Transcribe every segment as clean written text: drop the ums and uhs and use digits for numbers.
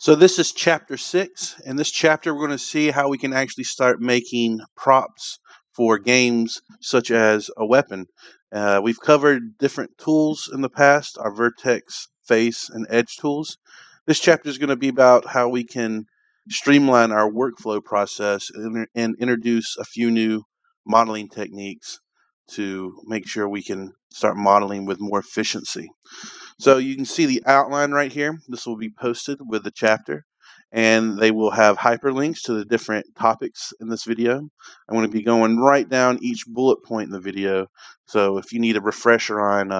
So this is chapter 6. In this chapter, we're going to see how we can actually start making props for games such as a weapon. We've covered different tools in the past, our vertex, face, and edge tools. This chapter is going to be about how we can streamline our workflow process and introduce a few new modeling techniques to make sure we can start modeling with more efficiency. So you can see the outline right here. This will be posted with the chapter, and they will have hyperlinks to the different topics in this video. I'm going to be going right down each bullet point in the video. So if you need a refresher on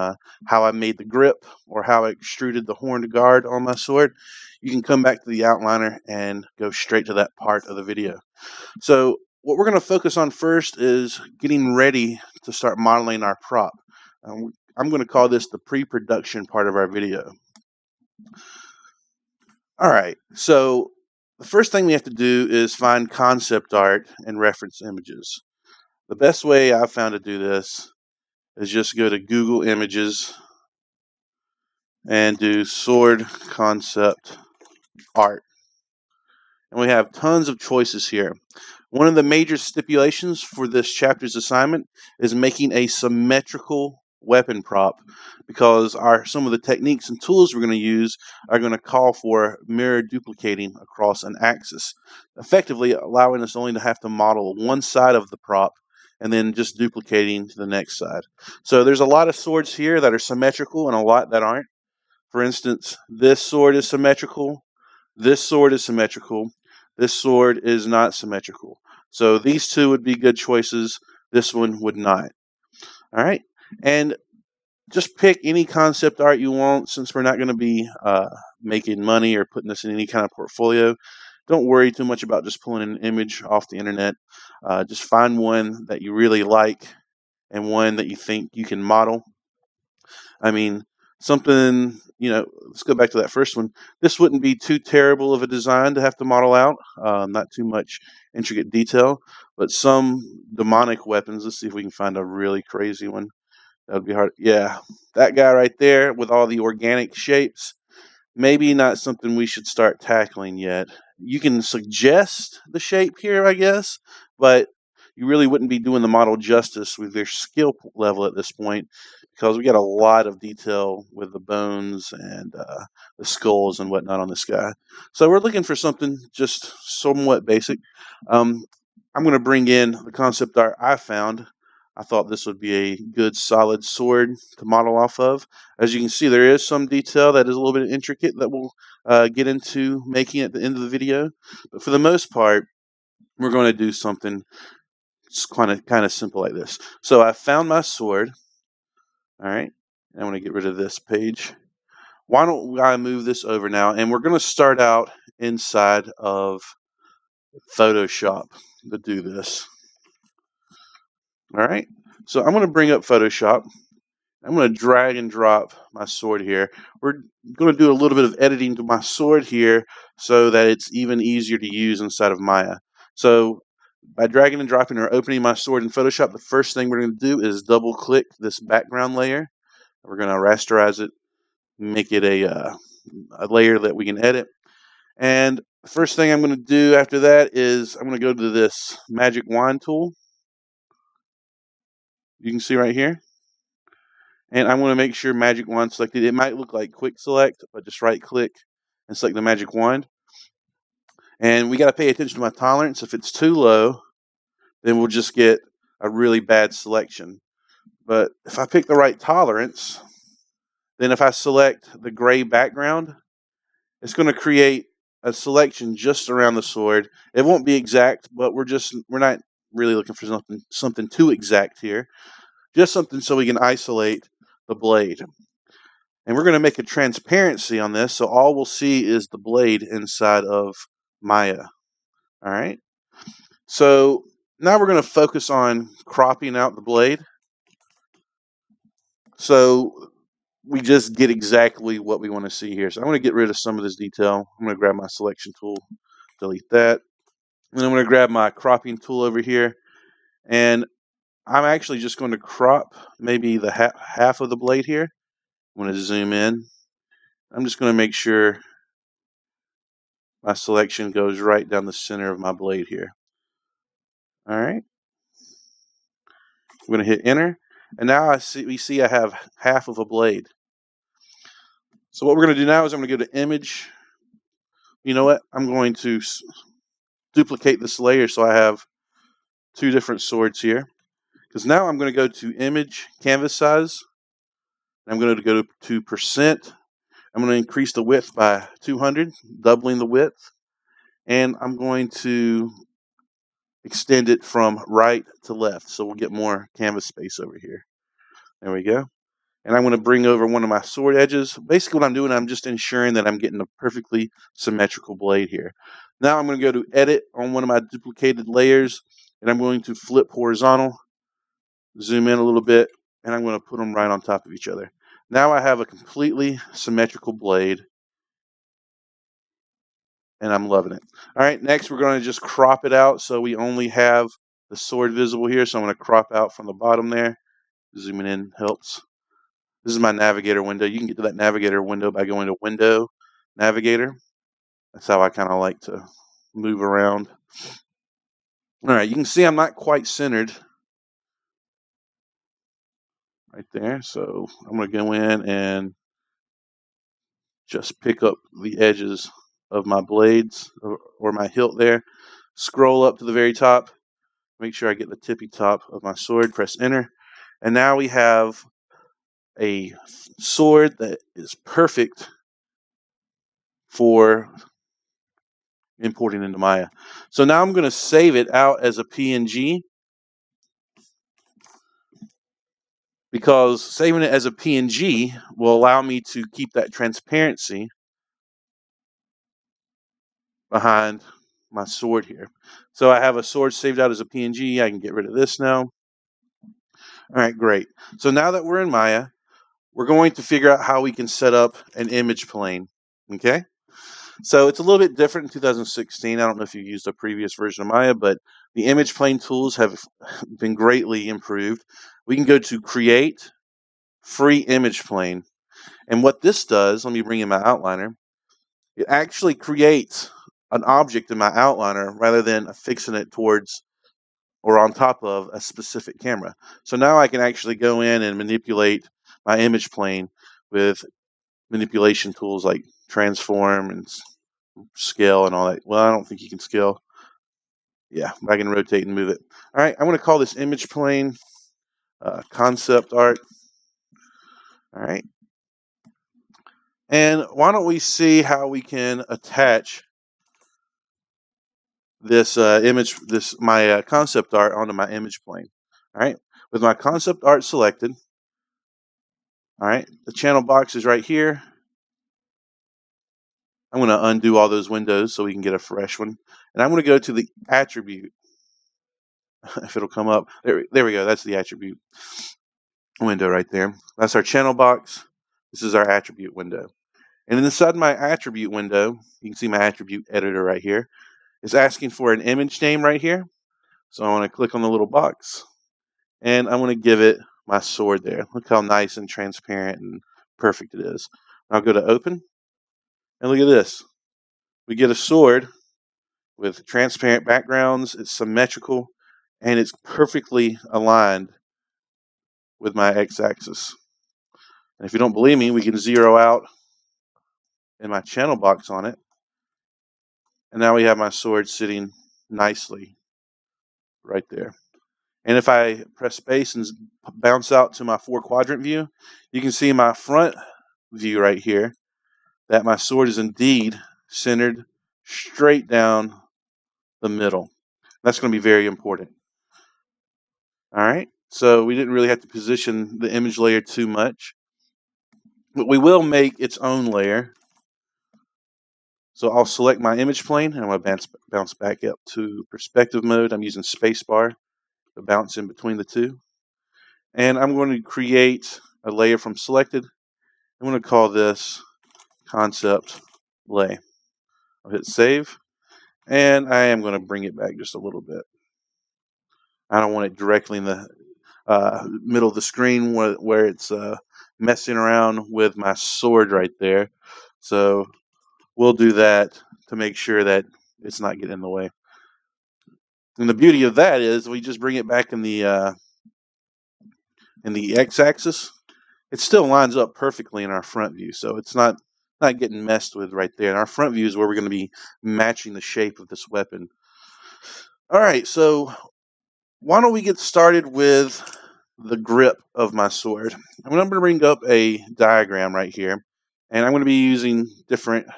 how I made the grip or how I extruded the horned guard on my sword, you can come back to the outliner and go straight to that part of the video. So what we're going to focus on first is getting ready to start modeling our prop. I'm going to call this the pre-production part of our video. All right, so the first thing we have to do is find concept art and reference images. The best way I've found to do this is just go to Google Images and do sword concept art. And we have tons of choices here. One of the major stipulations for this chapter's assignment is making a symmetrical weapon prop, because some of the techniques and tools we're going to use are going to call for mirror duplicating across an axis, effectively allowing us only to have to model one side of the prop and then just duplicating to the next side. So there's a lot of swords here that are symmetrical and a lot that aren't. For instance, this sword is symmetrical, this sword is symmetrical, this sword is not symmetrical. So these two would be good choices. This one would not. All right. And just pick any concept art you want, since we're not going to be making money or putting this in any kind of portfolio. Don't worry too much about just pulling an image off the internet. Just find one that you really like and one that you think you can model. I mean, something, let's go back to that first one. This wouldn't be too terrible of a design to have to model out, not too much intricate detail, but some demonic weapons. Let's see if we can find a really crazy one. That would be hard. Yeah, that guy right there with all the organic shapes, maybe not something we should start tackling yet. You can suggest the shape here, I guess, but you really wouldn't be doing the model justice with their skill level at this point, because we got a lot of detail with the bones and the skulls and whatnot on this guy. So we're looking for something just somewhat basic. I'm going to bring in the concept art I found. I thought this would be a good solid sword to model off of. As you can see, there is some detail that is a little bit intricate that we'll get into making at the end of the video. But for the most part, we're going to do something kind of simple like this. So I found my sword. All right. I'm going to get rid of this page. Why don't I move this over now? And we're going to start out inside of Photoshop to do this. All right, so I'm going to bring up Photoshop. I'm going to drag and drop my sword here. We're going to do a little bit of editing to my sword here so that it's even easier to use inside of Maya. So by dragging and dropping or opening my sword in Photoshop, the first thing we're going to do is double click this background layer. We're going to rasterize it, make it a layer that we can edit. And the first thing I'm going to do after that is I'm going to go to this magic wand tool. You can see right here. And I want to make sure magic wand selected. It might look like quick select, but just right click and select the magic wand. And we got to pay attention to my tolerance. If it's too low, then we'll just get a really bad selection. But if I pick the right tolerance, then if I select the gray background, it's going to create a selection just around the sword. It won't be exact, but we're not really looking for something too exact here. Just something so we can isolate the blade. And we're going to make a transparency on this, so all we'll see is the blade inside of Maya. All right. So now we're going to focus on cropping out the blade, so we just get exactly what we want to see here. So I'm going to get rid of some of this detail. I'm going to grab my selection tool, delete that. And I'm going to grab my cropping tool over here, and I'm actually just going to crop maybe the half of the blade here. I'm going to zoom in. I'm just going to make sure my selection goes right down the center of my blade here. All right. I'm going to hit enter, and now we see I have half of a blade. So what we're going to do now is I'm going to go to image. You know what? I'm going to duplicate this layer so I have two different swords here. Because now I'm going to go to image, canvas size. I'm going to go to percent. I'm going to increase the width by 200, doubling the width. And I'm going to extend it from right to left so we'll get more canvas space over here. There we go. And I'm going to bring over one of my sword edges. Basically what I'm doing, I'm just ensuring that I'm getting a perfectly symmetrical blade here. Now I'm going to go to edit on one of my duplicated layers, and I'm going to flip horizontal, zoom in a little bit, and I'm going to put them right on top of each other. Now I have a completely symmetrical blade, and I'm loving it. All right, next we're going to just crop it out so we only have the sword visible here. So I'm going to crop out from the bottom there. Zooming in helps. This is my Navigator window. You can get to that Navigator window by going to Window, Navigator. That's how I kind of like to move around. All right, you can see I'm not quite centered right there. So I'm going to go in and just pick up the edges of my blades or my hilt there. Scroll up to the very top. Make sure I get the tippy top of my sword. Press enter. And now we have a sword that is perfect for importing into Maya. So now I'm going to save it out as a PNG, because saving it as a PNG will allow me to keep that transparency behind my sword here. So I have a sword saved out as a PNG. I can get rid of this now. All right, great. So now that we're in Maya, we're going to figure out how we can set up an image plane. Okay? So it's a little bit different in 2016. I don't know if you used a previous version of Maya, but the image plane tools have been greatly improved. We can go to Create, Free Image Plane. And what this does, let me bring in my outliner, it actually creates an object in my outliner rather than affixing it towards or on top of a specific camera. So now I can actually go in and manipulate my image plane with manipulation tools like transform and scale and all that. Well, I don't think you can scale. Yeah, I can rotate and move it. All right, I'm going to call this image plane concept art. All right. And why don't we see how we can attach this my concept art onto my image plane. All right, with my concept art selected. All right, the channel box is right here. I'm going to undo all those windows so we can get a fresh one. And I'm going to go to the attribute. If it'll come up. There we go. That's the attribute window right there. That's our channel box. This is our attribute window. And inside my attribute window, you can see my attribute editor right here. It's asking for an image name right here. So I want to click on the little box. And I'm going to give it my sword there. Look how nice and transparent and perfect it is. I'll go to open. And look at this. We get a sword with transparent backgrounds. It's symmetrical. And it's perfectly aligned with my x-axis. And if you don't believe me, we can zero out in my channel box on it. And now we have my sword sitting nicely right there. And if I press space and bounce out to my 4-quadrant view, you can see my front view right here that my sword is indeed centered straight down the middle. That's going to be very important. All right, so we didn't really have to position the image layer too much, but we will make its own layer. So I'll select my image plane, and I'm going to bounce back up to perspective mode. I'm using spacebar to bounce in between the two. And I'm going to create a layer from selected. I'm going to call this concept lay. I'll hit save. And I am going to bring it back just a little bit. I don't want it directly in the middle of the screen where it's messing around with my sword right there. So we'll do that to make sure that it's not getting in the way. And the beauty of that is we just bring it back in the x-axis. It still lines up perfectly in our front view, so it's not getting messed with right there. And our front view is where we're going to be matching the shape of this weapon. All right, so why don't we get started with the grip of my sword? I'm going to bring up a diagram right here, and I'm going to be using different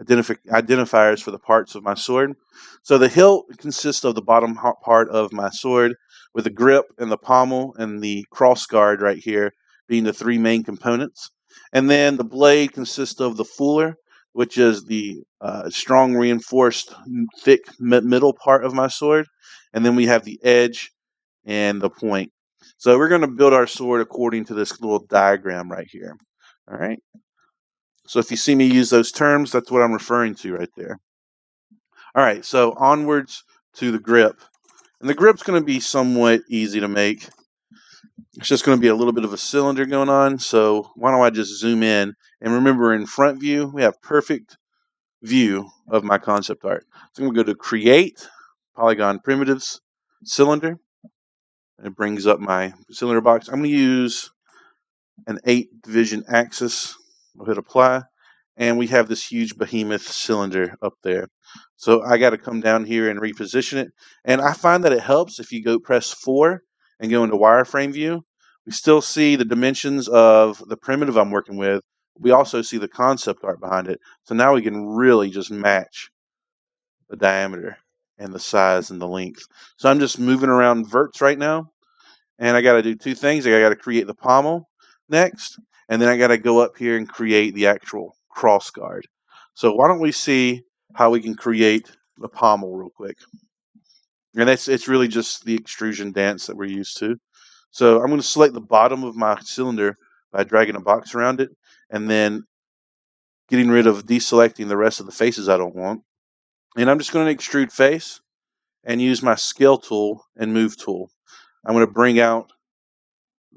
identifiers for the parts of my sword. So the hilt consists of the bottom part of my sword, with the grip and the pommel and the cross guard right here being the three main components. And then the blade consists of the fuller, which is the strong reinforced thick middle part of my sword. And then we have the edge and the point. So we're going to build our sword according to this little diagram right here. All right. So if you see me use those terms, that's what I'm referring to right there. All right, so onwards to the grip. And the grip's going to be somewhat easy to make. It's just going to be a little bit of a cylinder going on. So why don't I just zoom in? And remember, in front view, we have perfect view of my concept art. So I'm going to go to Create, Polygon Primitives, Cylinder. And it brings up my cylinder box. I'm going to use an 8 division axis. I'll hit Apply. And we have this huge behemoth cylinder up there. So I got to come down here and reposition it. And I find that it helps if you go press 4 and go into wireframe view. We still see the dimensions of the primitive I'm working with. We also see the concept art behind it. So now we can really just match the diameter and the size and the length. So I'm just moving around verts right now. And I got to do two things. I got to create the pommel next. And then I got to go up here and create the actual cross guard. So why don't we see how we can create the pommel real quick. And it's really just the extrusion dance that we're used to. So I'm going to select the bottom of my cylinder by dragging a box around it and then getting rid of deselecting the rest of the faces I don't want. And I'm just going to extrude face and use my scale tool and move tool. I'm going to bring out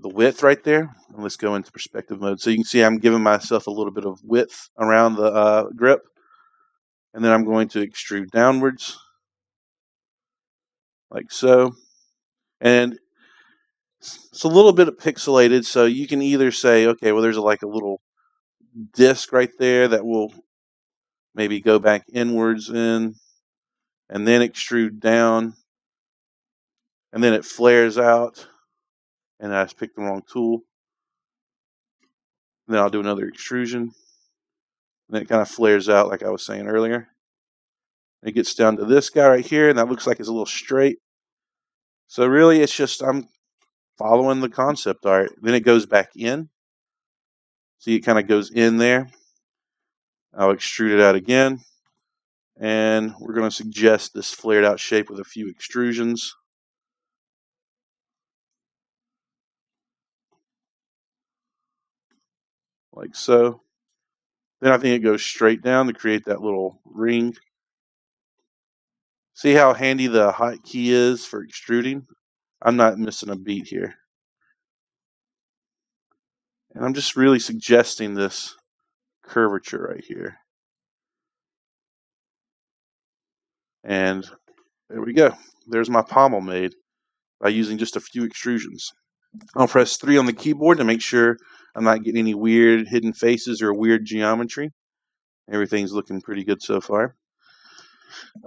the width right there. And let's go into perspective mode. So you can see I'm giving myself a little bit of width around the grip. And then I'm going to extrude downwards like so. And it's a little bit pixelated, so you can either say, okay, well, there's like a little disc right there that will maybe go back inwards in and then extrude down. And then it flares out. And I just picked the wrong tool. And then I'll do another extrusion. And then it kind of flares out like I was saying earlier. It gets down to this guy right here, and that looks like it's a little straight. So really, it's just I'm following the concept art. Then it goes back in. See, it kind of goes in there. I'll extrude it out again. And we're going to suggest this flared out shape with a few extrusions. Like so. Then I think it goes straight down to create that little ring. See how handy the hotkey is for extruding? I'm not missing a beat here. And I'm just really suggesting this curvature right here. And there we go. There's my pommel made by using just a few extrusions. I'll press 3 on the keyboard to make sure I'm not getting any weird hidden faces or weird geometry. Everything's looking pretty good so far.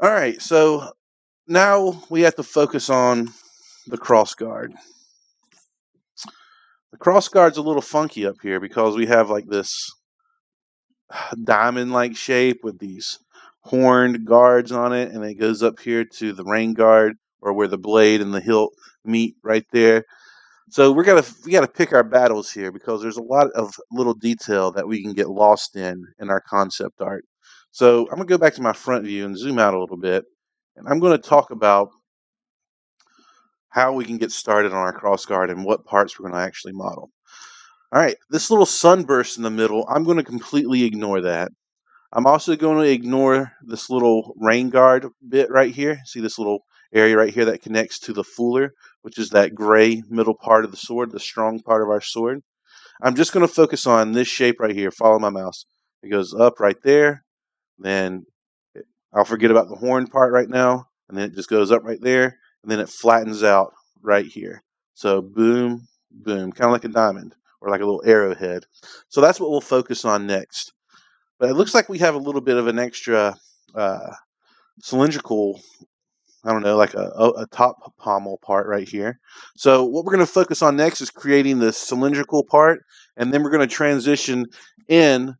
All right, so now we have to focus on the cross guard. The cross guard's a little funky up here because we have like this diamond-like shape with these horned guards on it, and it goes up here to the rain guard, or where the blade and the hilt meet right there. So we gotta pick our battles here because there's a lot of little detail that we can get lost in our concept art. So I'm gonna go back to my front view and zoom out a little bit, and I'm going to talk about how we can get started on our cross guard and what parts we're going to actually model. All right, this little sunburst in the middle, I'm going to completely ignore that. I'm also going to ignore this little rain guard bit right here. See this little area right here that connects to the fuller, which is that gray middle part of the sword, the strong part of our sword. I'm just going to focus on this shape right here. Follow my mouse. It goes up right there, then I'll forget about the horn part right now, and then it just goes up right there, and then it flattens out right here. So boom, boom, kind of like a diamond or like a little arrowhead. So that's what we'll focus on next. But it looks like we have a little bit of an extra cylindrical, I don't know, like a top pommel part right here. So what we're going to focus on next is creating the cylindrical part, and then we're going to transition in.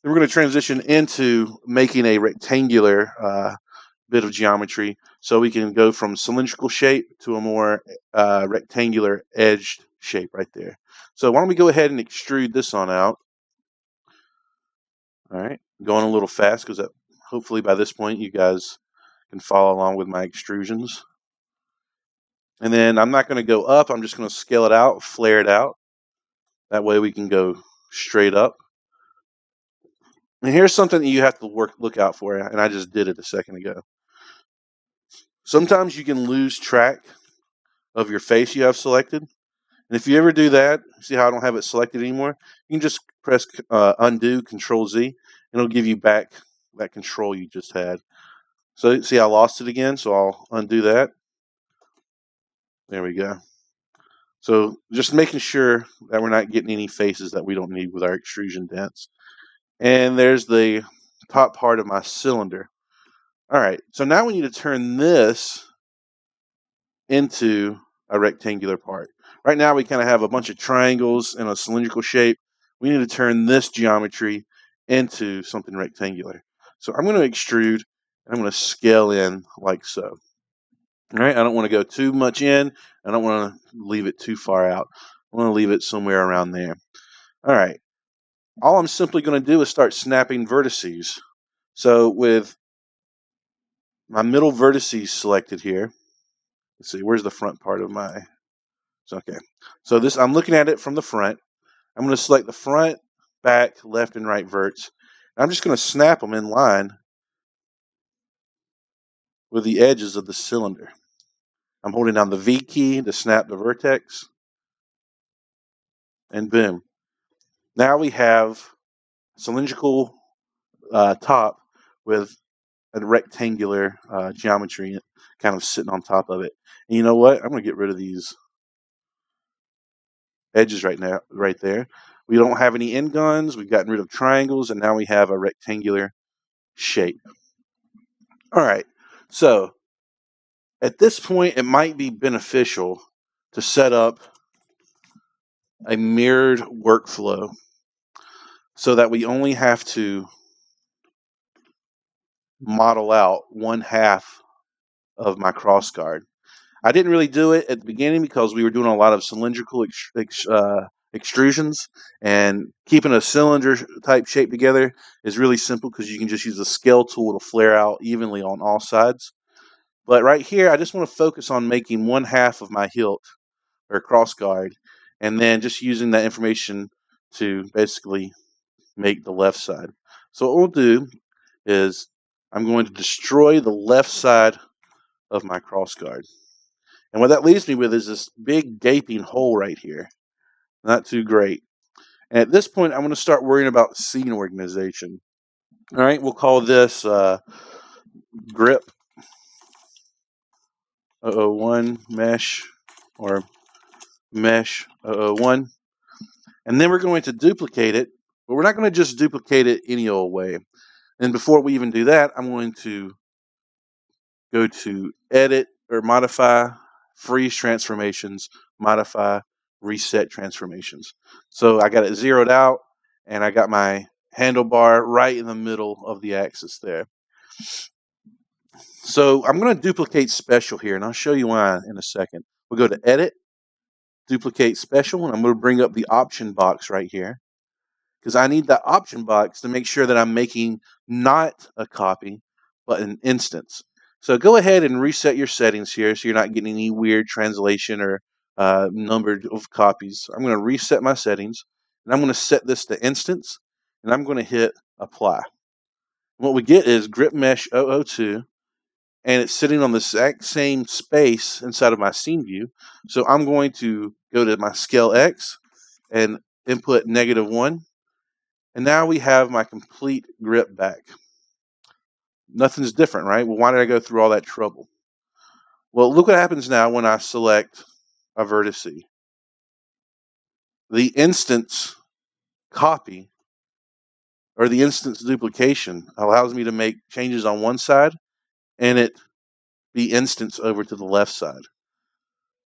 Then we're going to transition into making a rectangular bit of geometry, so we can go from cylindrical shape to a more rectangular edged shape right there. So why don't we go ahead and extrude this on out. All right, going a little fast because hopefully by this point you guys can follow along with my extrusions. And then I'm not going to go up, I'm just going to scale it out, flare it out. That way we can go straight up. And here's something that you have to look out for, and I just did it a second ago. Sometimes you can lose track of your face you have selected. And if you ever do that, see how I don't have it selected anymore? You can just press undo, Control-Z, and it'll give you back that control you just had. So see I lost it again, so I'll undo that. There we go. So just making sure that we're not getting any faces that we don't need with our extrusion dents. And there's the top part of my cylinder. All right, so now we need to turn this into a rectangular part. Right now we kind of have a bunch of triangles in a cylindrical shape. We need to turn this geometry into something rectangular. So I'm going to extrude, and I'm going to scale in like so. All right, I don't want to go too much in. I don't want to leave it too far out. I want to leave it somewhere around there. All right, all I'm simply going to do is start snapping vertices. So with my middle vertices selected here, let's see, where's the front part of my, okay. So this, I'm looking at it from the front. I'm going to select the front, back, left, and right verts. I'm just going to snap them in line with the edges of the cylinder. I'm holding down the V key to snap the vertex, and boom. Now we have cylindrical top with a rectangular geometry kind of sitting on top of it. And you know what? I'm going to get rid of these edges right there. We don't have any end guns. We've gotten rid of triangles, and now we have a rectangular shape. All right. So at this point, it might be beneficial to set up a mirrored workflow so that we only have to model out 1/2 of my cross guard. I didn't really do it at the beginning because we were doing a lot of cylindrical extrusions, and keeping a cylinder type shape together is really simple because you can just use the scale tool to flare out evenly on all sides. But right here, I just want to focus on making 1/2 of my hilt or cross guard, and then just using that information to basically make the left side. So what we'll do is I'm going to destroy the left side of my cross guard. And what that leaves me with is this big gaping hole right here. Not too great. And at this point, I'm going to start worrying about scene organization. All right, we'll call this grip 001 mesh, or mesh 001. And then we're going to duplicate it, but we're not going to just duplicate it any old way. And before we even do that, I'm going to go to edit or modify, freeze transformations, modify, reset transformations. So I got it zeroed out, and I got my handlebar right in the middle of the axis there. So I'm going to duplicate special here, and I'll show you why in a second. We'll go to edit, duplicate special, and I'm going to bring up the option box right here, because I need that option box to make sure that I'm making not a copy, but an instance. So go ahead and reset your settings here so you're not getting any weird translation or numbered of copies. I'm going to reset my settings, and I'm going to set this to instance, and I'm going to hit apply. What we get is grip mesh 002, and it's sitting on the exact same space inside of my scene view. So I'm going to go to my scale X and input -1. And now we have my complete grip back. Nothing's different, right? Well, why did I go through all that trouble? Well, look what happens now when I select a vertice. The instance copy or the instance duplication allows me to make changes on one side and it be instance over to the left side.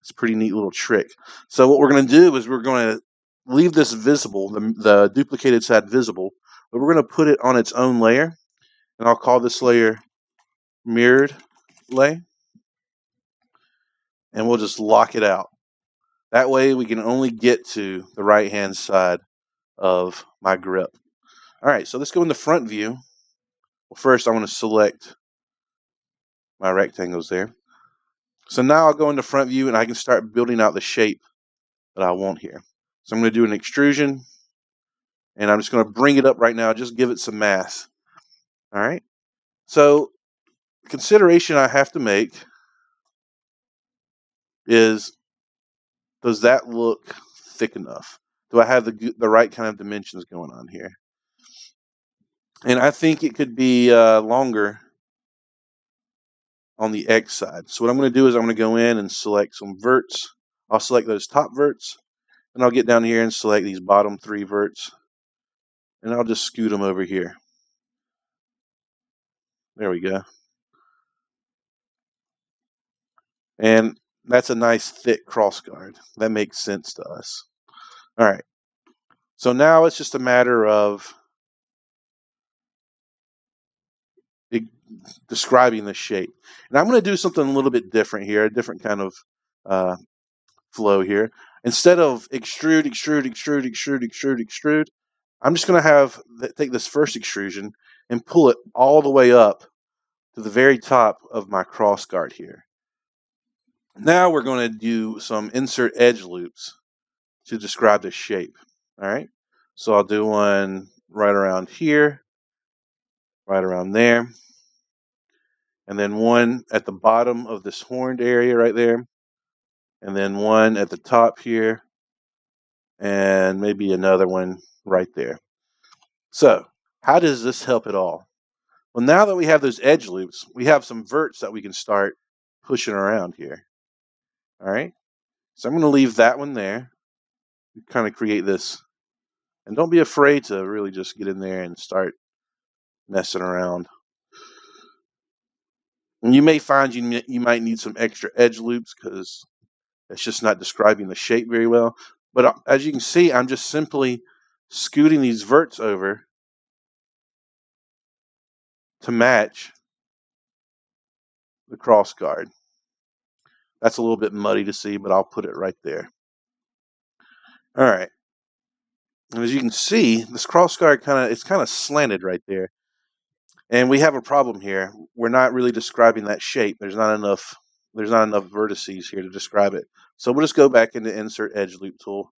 It's a pretty neat little trick. So what we're going to do is we're going to leave this visible, the duplicated side visible, but we're going to put it on its own layer, and I'll call this layer mirrored lay, and we'll just lock it out. That way we can only get to the right hand side of my grip. All right, so let's go in the front view. Well, first I want to select my rectangles there. So now I'll go into front view and I can start building out the shape that I want here. So I'm going to do an extrusion, and I'm just going to bring it up right now, just give it some mass. All right. So the consideration I have to make is, does that look thick enough? Do I have the right kind of dimensions going on here? And I think it could be longer on the X side. So what I'm going to do is I'm going to go in and select some verts. I'll select those top verts, and I'll get down here and select these bottom 3 verts, and I'll just scoot them over here. There we go. And that's a nice thick cross guard. That makes sense to us. All right. So now it's just a matter of describing the shape. And I'm going to do something a little bit different here, a different kind of flow here. Instead of extrude, extrude, extrude, extrude, extrude, extrude, I'm just going to take this first extrusion and pull it all the way up to the very top of my cross guard here. Now we're going to do some insert edge loops to describe the shape. All right. So I'll do one right around here, right around there, and then one at the bottom of this horned area right there, and then one at the top here, and maybe another one right there. So how does this help at all? Well, now that we have those edge loops, we have some verts that we can start pushing around here. All right. So I'm going to leave that one there. Kind of create this. And don't be afraid to really just get in there and start messing around. And you may find you might need some extra edge loops because it's just not describing the shape very well. But as you can see, I'm just simply scooting these verts over to match the cross guard. That's a little bit muddy to see, but I'll put it right there. All right. And as you can see, this cross guard it's kind of slanted right there. And we have a problem here. We're not really describing that shape. There's not enough vertices here to describe it. So we'll just go back into Insert Edge Loop tool.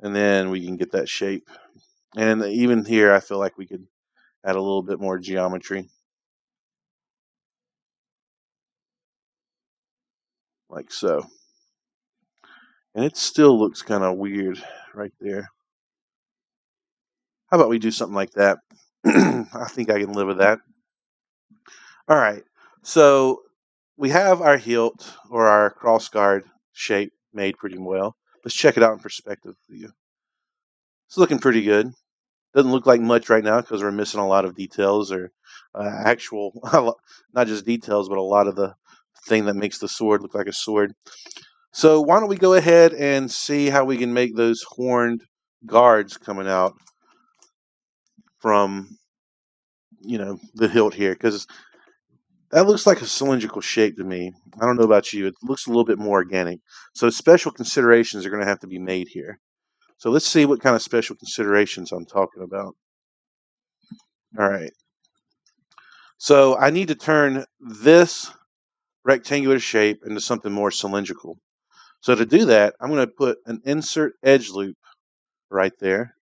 And then we can get that shape. And even here, I feel like we could add a little bit more geometry. Like so. And it still looks kind of weird right there. How about we do something like that? I think I can live with that. All right. So we have our hilt or our cross guard shape made pretty well. Let's check it out in perspective view. It's looking pretty good. Doesn't look like much right now because we're missing a lot of details or actual, not just details, but a lot of the thing that makes the sword look like a sword. So why don't we go ahead and see how we can make those horned guards coming out from, the hilt here, because that looks like a cylindrical shape to me. I don't know about you. It looks a little bit more organic. So special considerations are going to have to be made here. So let's see what kind of special considerations I'm talking about. All right. So I need to turn this rectangular shape into something more cylindrical. So to do that, I'm going to put an insert edge loop right there.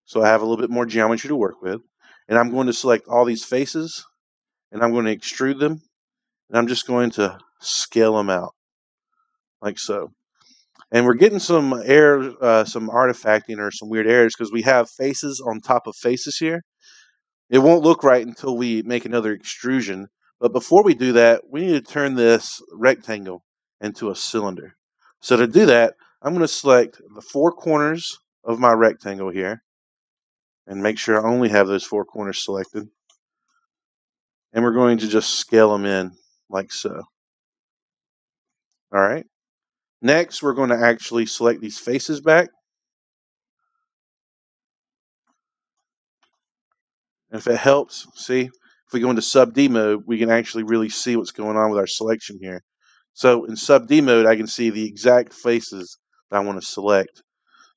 So I have a little bit more geometry to work with. And I'm going to select all these faces, and I'm going to extrude them, and I'm just going to scale them out, like so. And we're getting some error, some artifacting or some weird errors because we have faces on top of faces here. It won't look right until we make another extrusion. But before we do that, we need to turn this rectangle into a cylinder. So to do that, I'm going to select the 4 corners of my rectangle here and make sure I only have those 4 corners selected. And we're going to just scale them in like so. All right. Next, we're going to actually select these faces back. And if it helps, see, if we go into sub D mode, we can actually really see what's going on with our selection here. So in sub D mode, I can see the exact faces that I want to select.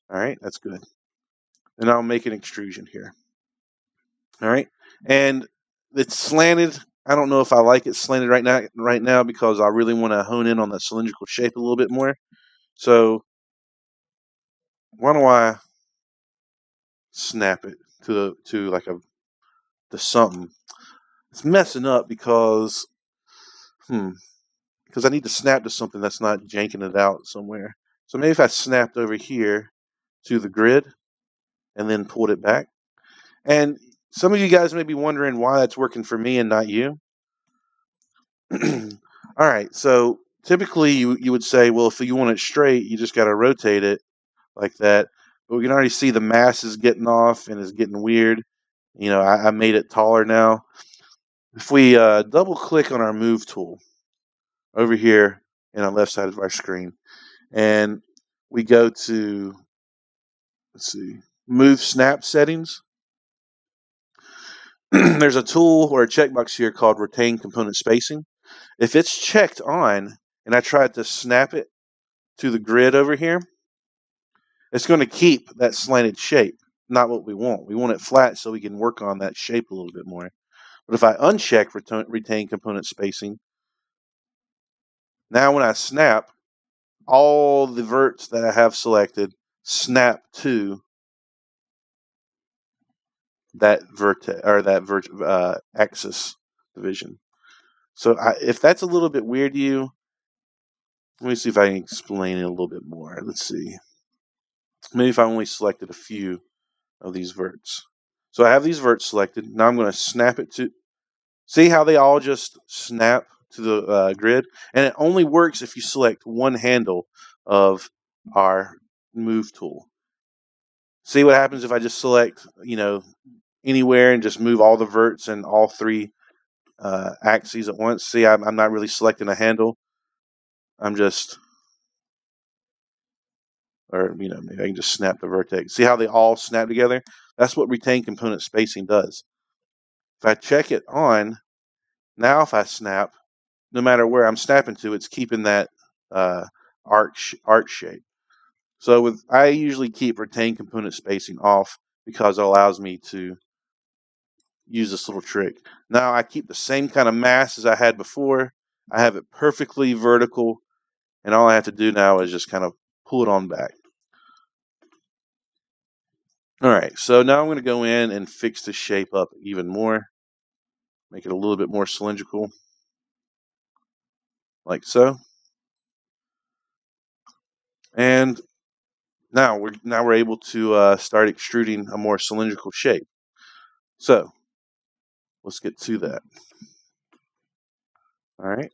All right, that's good. And I'll make an extrusion here. All right, and it's slanted. I don't know if I like it slanted right now because I really want to hone in on that cylindrical shape a little bit more. So why don't I snap it to like to something? It's messing up because I need to snap to something that's not janking it out somewhere. So maybe if I snapped over here to the grid and then pulled it back. And some of you guys may be wondering why that's working for me and not you. All right, so typically you would say, well, if you want it straight, you just got to rotate it like that. But we can already see the mass is getting off and is getting weird. You know, I made it taller now. If we double click on our move tool over here on the left side of our screen, and we go to, let's see, move snap settings, there's a tool or a checkbox here called retain component spacing. If it's checked on and I try to snap it to the grid over here, it's going to keep that slanted shape. Not what we want. We want it flat so we can work on that shape a little bit more. But if I uncheck retain component spacing, now when I snap, all the verts that I have selected snap to that axis division. So if that's a little bit weird to you, let me see if I can explain it a little bit more. Let's see. Maybe if I only selected a few of these verts. So I have these verts selected. Now I'm going to snap it to. See how they all just snap to the grid? And it only works if you select one handle of our move tool. See what happens if I just select, anywhere and just move all the verts and all 3 axes at once. See, I'm not really selecting a handle. I'm just, or maybe I can just snap the vertex. See how they all snap together? That's what retain component spacing does. If I check it on, now if I snap, no matter where I'm snapping to, it's keeping that arc shape. So I usually keep retain component spacing off because it allows me to use this little trick. Now I keep the same kind of mass as I had before. I have it perfectly vertical, and all I have to do now is just kind of pull it on back. All right, so now I'm going to go in and fix the shape up even more, make it a little bit more cylindrical, like so. And now we're able to start extruding a more cylindrical shape. So let's get to that. All right.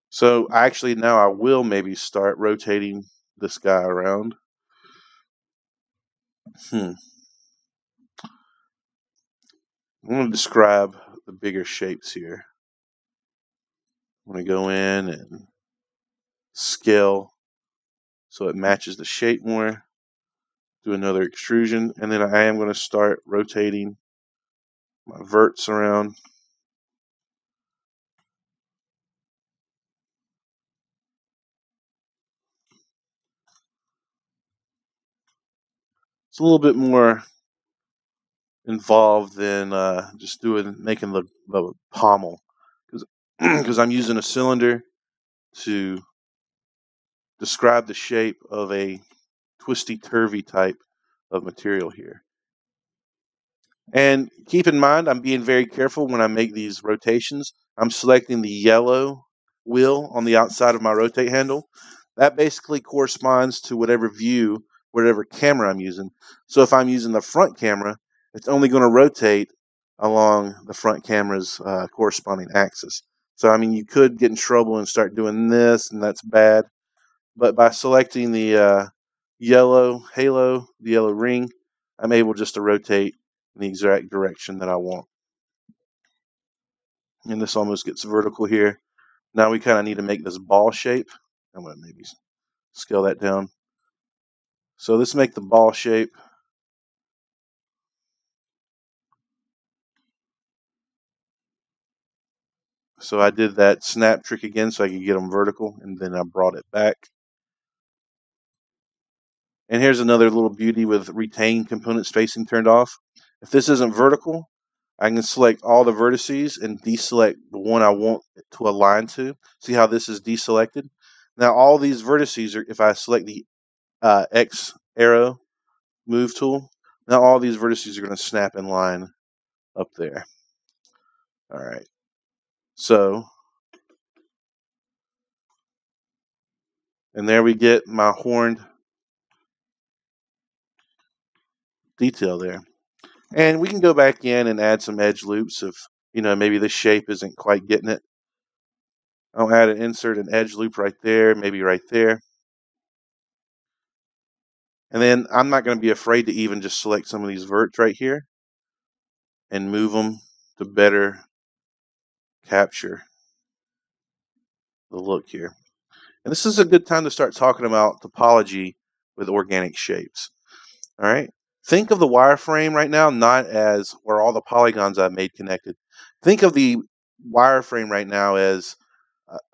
So actually now I will maybe start rotating this guy around. I'm going to describe the bigger shapes here. I'm going to go in and scale so it matches the shape more. Do another extrusion, and then I am going to start rotating my verts around. It's a little bit more involved than just making the pommel, because I'm using a cylinder to describe the shape of a twisty-turvy type of material here. And keep in mind, I'm being very careful when I make these rotations. I'm selecting the yellow wheel on the outside of my rotate handle. that basically corresponds to whatever view, whatever camera I'm using. So if I'm using the front camera, it's only going to rotate along the front camera's corresponding axis. So, I mean, you could get in trouble and start doing this, and that's bad. But by selecting the yellow halo, the yellow ring, I'm able just to rotate in the exact direction that I want. And this almost gets vertical here. Now we kind of need to make this ball shape. I'm going to maybe scale that down. So let's make the ball shape. So I did that snap trick again so I could get them vertical, and then I brought it back. And here's another little beauty with retain component spacing turned off. If this isn't vertical, I can select all the vertices and deselect the one I want it to align to. See how this is deselected? Now all these vertices are, if I select the X arrow move tool, now all these vertices are going to snap in line up there. All right. So, and there we get my horned detail there. And we can go back in and add some edge loops if, maybe the shape isn't quite getting it. I'll add an insert an edge loop right there, maybe right there. And then I'm not going to be afraid to even just select some of these verts right here and move them to better capture the look here. And this is a good time to start talking about topology with organic shapes. All right. Think of the wireframe right now not as where all the polygons I've made connected. Think of the wireframe right now as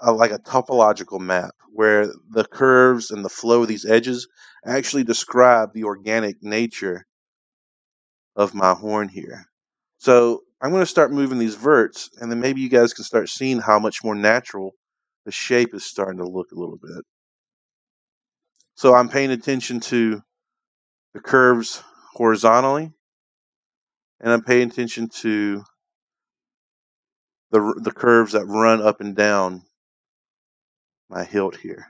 like a topological map where the curves and the flow of these edges actually describe the organic nature of my horn here. So I'm going to start moving these verts, and then maybe you guys can start seeing how much more natural the shape is starting to look a little bit. So I'm paying attention to the curves horizontally, and I'm paying attention to the curves that run up and down my hilt here.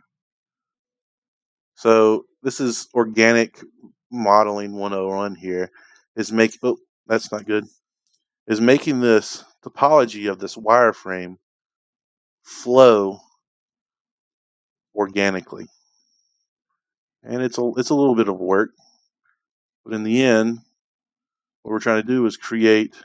So this is organic modeling 101 here. That's not good. Is making this topology of this wireframe flow organically. And it's a little bit of work, but in the end, what we're trying to do is create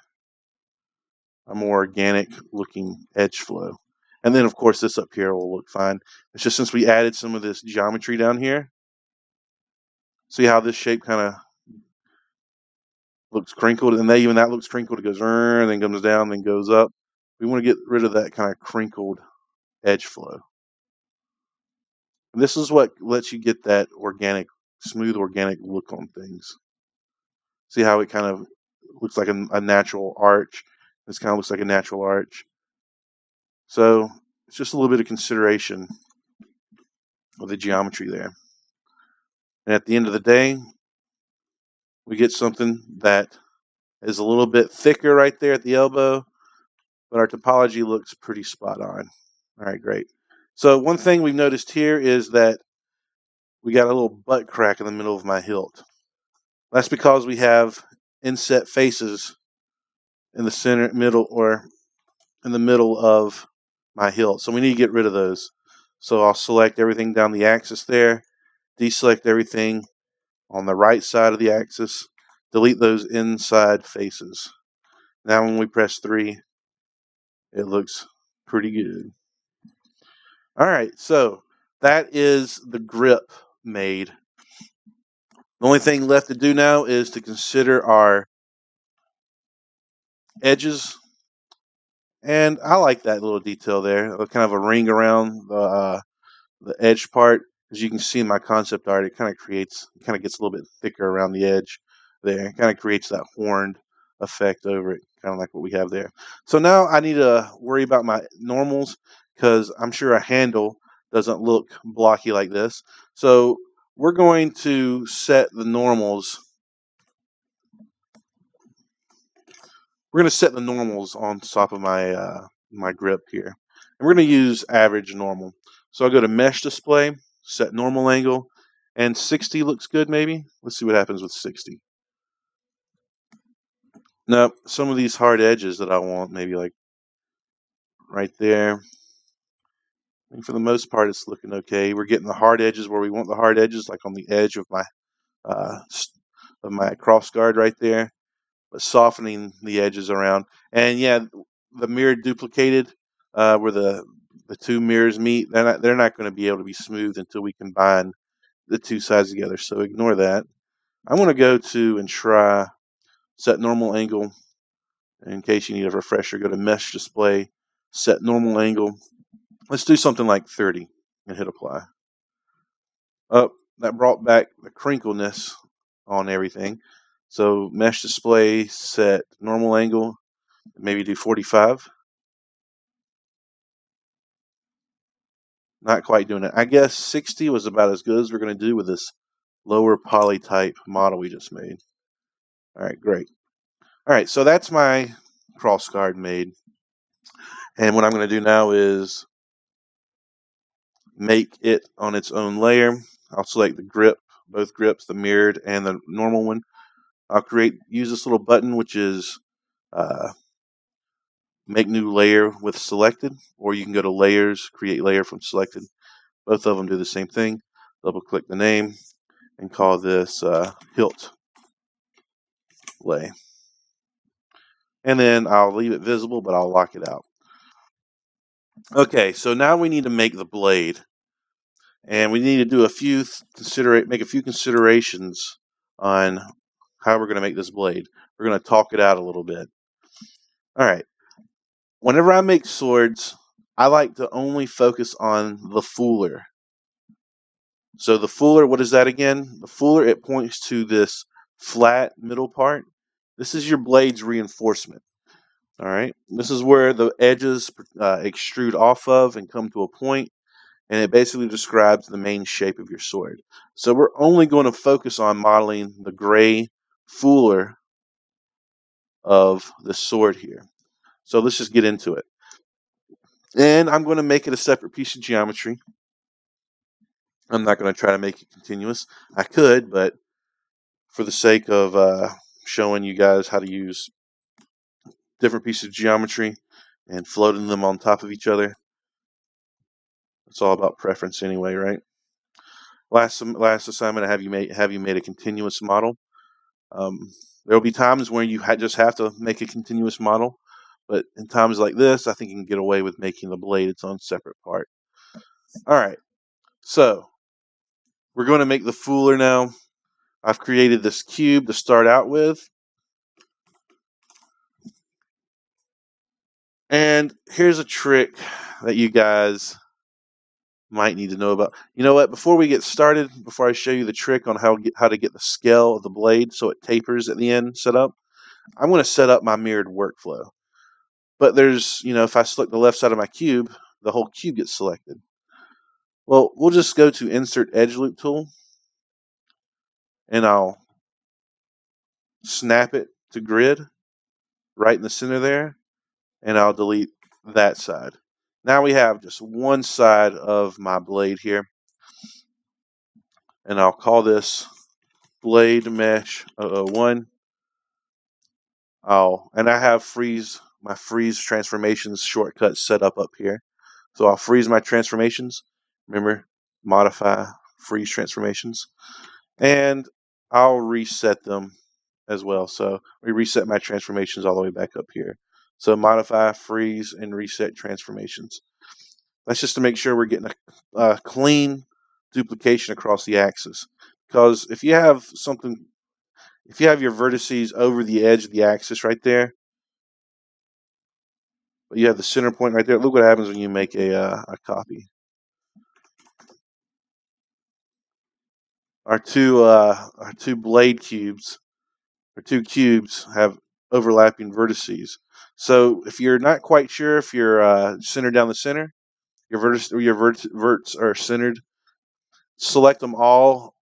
a more organic looking edge flow. And then of course this up here will look fine. It's just since we added some of this geometry down here, see how this shape kind of looks crinkled, and even that looks crinkled. It goes and then comes down, then goes up. We want to get rid of that kind of crinkled edge flow. And this is what lets you get that smooth organic look on things. See how it kind of looks like a natural arch. This kind of looks like a natural arch. So it's just a little bit of consideration of the geometry there. And at the end of the day, we get something that is a little bit thicker right there at the elbow, but our topology looks pretty spot on. All right, great. So one thing we've noticed here is that we got a little butt crack in the middle of my hilt. That's because we have inset faces in the middle of my hilt. So we need to get rid of those. So I'll select everything down the axis there, deselect everything on the right side of the axis, delete those inside faces. Now when we press 3, it looks pretty good. All right, so that is the grip made. The only thing left to do now is to consider our edges. And I like that little detail there, kind of a ring around the edge part. As you can see in my concept art, it kind of gets a little bit thicker around the edge there. It kind of creates that horned effect over it, kind of like what we have there. So now I need to worry about my normals, because I'm sure a handle doesn't look blocky like this. So we're going to set the normals. We're going to set the normals on top of my my grip here. And we're going to use average normal. So I'll go to mesh display, set normal angle, and 60 looks good maybe. Let's see what happens with 60. Now, some of these hard edges that I want, maybe like right there. And for the most part, it's looking okay. We're getting the hard edges where we want the hard edges, like on the edge of my cross guard right there, but softening the edges around. And yeah, the mirror duplicated where the two mirrors meet. They're not going to be able to be smooth until we combine the two sides together. So ignore that. I'm going to go to and try set normal angle. In case you need a refresher, go to mesh display, set normal angle. Let's do something like 30 and hit apply. Oh, that brought back the crinkleness on everything. So mesh display, set normal angle, maybe do 45. Not quite doing it. I guess 60 was about as good as we're going to do with this lower poly type model we just made. All right, great. All right, so that's my cross guard made. And what I'm going to do now is make it on its own layer. I'll select the grip, both grips, the mirrored and the normal one. I'll use this little button, which is make new layer with selected, or you can go to layers, create layer from selected. Both of them do the same thing. Double click the name and call this hilt lay. And then I'll leave it visible, but I'll lock it out. Okay, so now we need to make the blade. And we need to do make a few considerations on how we're going to make this blade. We're going to talk it out a little bit. All right. Whenever I make swords, I like to only focus on the fuller. So the fuller, what is that again? The fuller, it points to this flat middle part. This is your blade's reinforcement. All right. This is where the edges extrude off of and come to a point, and it basically describes the main shape of your sword. So we're only going to focus on modeling the gray fuller of the sword here. So let's just get into it. And I'm going to make it a separate piece of geometry. I'm not going to try to make it continuous. I could, but for the sake of showing you guys how to use different pieces of geometry and floating them on top of each other, it's all about preference anyway, right? Last assignment, I have you made a continuous model. There will be times when you just have to make a continuous model, but in times like this, I think you can get away with making the blade its own separate part. All right, so we're going to make the fuller now. I've created this cube to start out with. And here's a trick that you guys might need to know about. You know what? Before we get started, before I show you the trick on how to get the scale of the blade so it tapers at the end set up, I'm going to set up my mirrored workflow. But there's, if I select the left side of my cube, the whole cube gets selected. Well, we'll just go to Insert Edge Loop tool, and I'll snap it to grid right in the center there, and I'll delete that side. Now we have just one side of my blade here, and I'll call this blade mesh 001. And I have my freeze transformations shortcut set up here. So I'll freeze my transformations. Remember, modify, freeze transformations. And I'll reset them as well. So we reset my transformations all the way back up here. So modify, freeze, and reset transformations. That's just to make sure we're getting a clean duplication across the axis. Because if you have your vertices over the edge of the axis right there, but you have the center point right there, look what happens when you make a copy. Our two blade cubes, or two cubes, have overlapping vertices. So if you're not quite sure if you're centered down the center, your verts are centered, select them all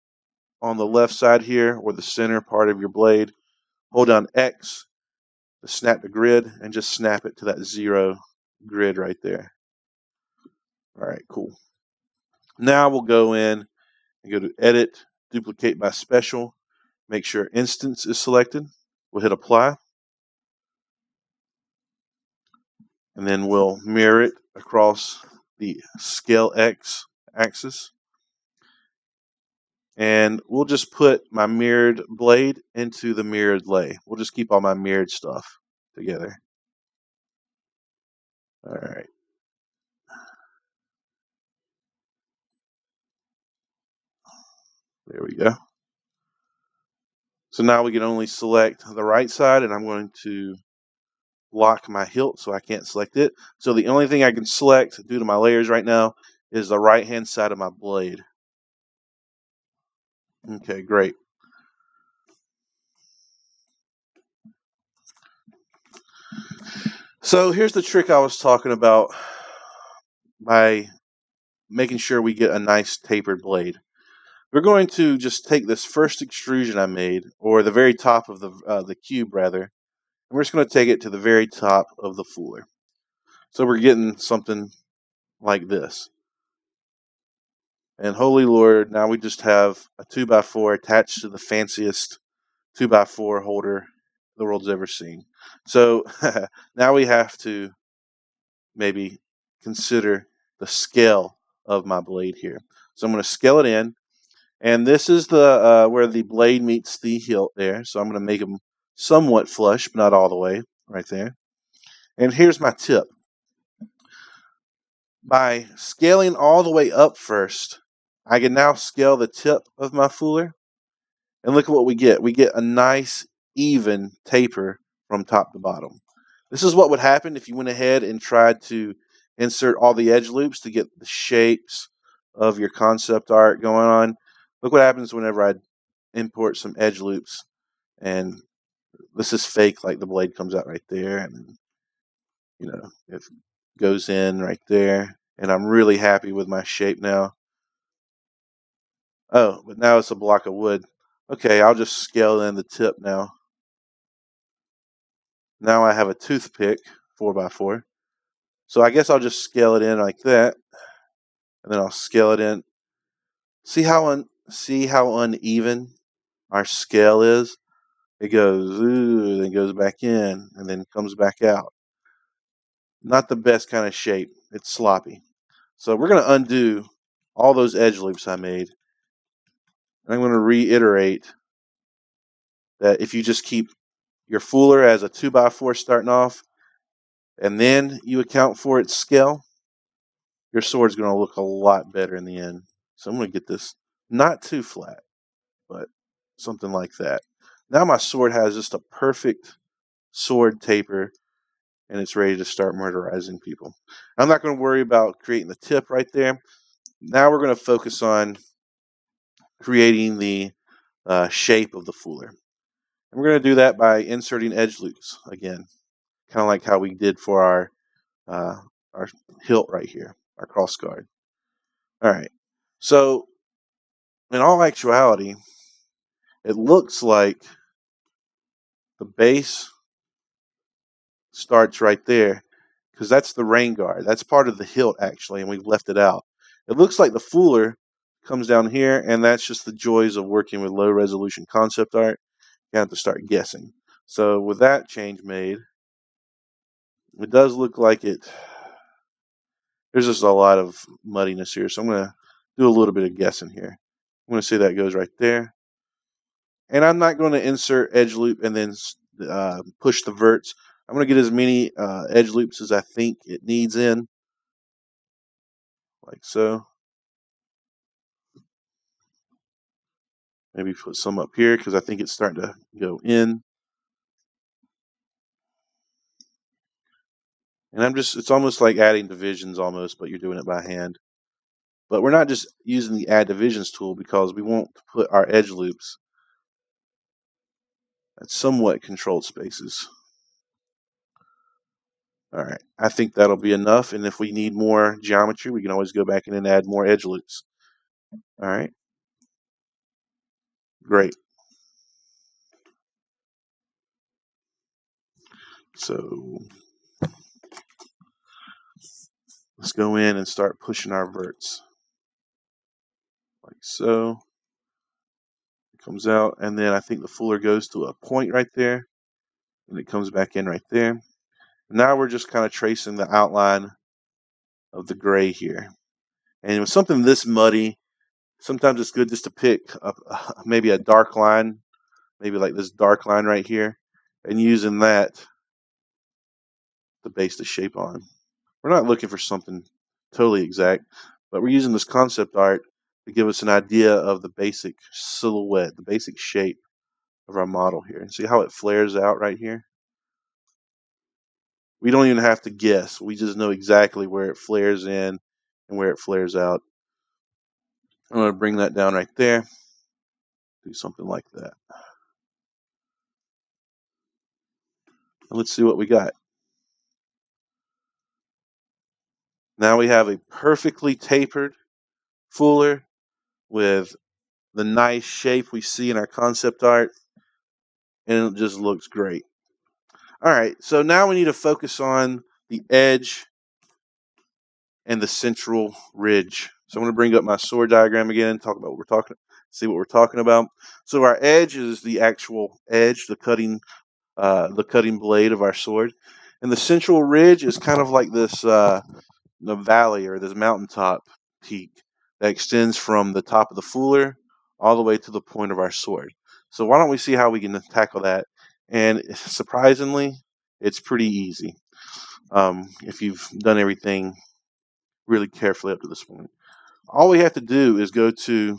on the left side here, or the center part of your blade. Hold down X to snap the grid, and just snap it to that 0 grid right there. All right, cool. Now we'll go in and go to Edit, Duplicate by Special. Make sure Instance is selected. We'll hit Apply. And then we'll mirror it across the Scale X axis. And we'll just put my mirrored blade into the mirrored lay. We'll just keep all my mirrored stuff together. All right. There we go. So now we can only select the right side, and I'm going to lock my hilt so I can't select it. So the only thing I can select due to my layers right now is the right hand side of my blade. Okay, great. So here's the trick I was talking about by making sure we get a nice tapered blade. We're going to just take this first extrusion I made, or the very top of the cube rather, and we're just going to take it to the very top of the fuller. So we're getting something like this. And holy Lord, now we just have a 2x4 attached to the fanciest 2x4 holder the world's ever seen. So now we have to maybe consider the scale of my blade here. So I'm going to scale it in, and this is the where the blade meets the hilt there. So I'm going to make them somewhat flush, but not all the way, right there. And here's my tip. By scaling all the way up first, I can now scale the tip of my fuller. And look at what we get. We get a nice, even taper from top to bottom. This is what would happen if you went ahead and tried to insert all the edge loops to get the shapes of your concept art going on. Look what happens whenever I import some edge loops. And this is fake, like the blade comes out right there. And, you know, it goes in right there. And I'm really happy with my shape now. Oh, but now it's a block of wood. Okay, I'll just scale in the tip now. Now I have a toothpick, 4x4. So I guess I'll just scale it in like that. And then I'll scale it in. See how uneven our scale is? It goes, ooh, then goes back in, and then comes back out. Not the best kind of shape. It's sloppy. So we're going to undo all those edge loops I made. And I'm going to reiterate that if you just keep your fuller as a 2x4 starting off, and then you account for its scale, your sword's going to look a lot better in the end. So I'm going to get this not too flat, but something like that. Now my sword has just a perfect sword taper, and it's ready to start murderizing people. I'm not going to worry about creating the tip right there. Now we're going to focus on creating the shape of the fuller. And we're going to do that by inserting edge loops again, kind of like how we did for our hilt right here, our cross guard. All right. So in all actuality, it looks like the base starts right there because that's the rain guard. That's part of the hilt, actually, and we've left it out. It looks like the fuller comes down here, and that's just the joys of working with low-resolution concept art. You have to start guessing. So with that change made, it does look like it. There's just a lot of muddiness here, so I'm going to do a little bit of guessing here. I'm going to say that goes right there. And I'm not going to insert edge loop and then push the verts. I'm going to get as many edge loops as I think it needs in, like so. Maybe put some up here because I think it's starting to go in. And it's almost like adding divisions almost, but you're doing it by hand. But we're not just using the add divisions tool because we want to put our edge loops at somewhat controlled spaces. All right, I think that'll be enough. And if we need more geometry, we can always go back in and add more edge loops. All right, great. So let's go in and start pushing our verts. so. It comes out, and then I think the fuller goes to a point right there, and it comes back in right there. Now we're just kind of tracing the outline of the gray here. And with something this muddy, sometimes it's good just to pick up maybe a dark line, maybe like this dark line right here, and using that to base the shape on. We're not looking for something totally exact, but we're using this concept art to give us an idea of the basic silhouette, the basic shape of our model here. And see how it flares out right here? We don't even have to guess. We just know exactly where it flares in and where it flares out. I'm going to bring that down right there. Do something like that. And let's see what we got. Now we have a perfectly tapered fuller with the nice shape we see in our concept art, and it just looks great. All right, so now we need to focus on the edge and the central ridge. So I'm going to bring up my sword diagram again, talk about what we're talking, see what we're talking about. So our edge is the actual edge, the cutting blade of our sword, and the central ridge is kind of like this the valley or this mountaintop peak that extends from the top of the fuller all the way to the point of our sword. So why don't we see how we can tackle that? And surprisingly, it's pretty easy if you've done everything really carefully up to this point. All we have to do is go to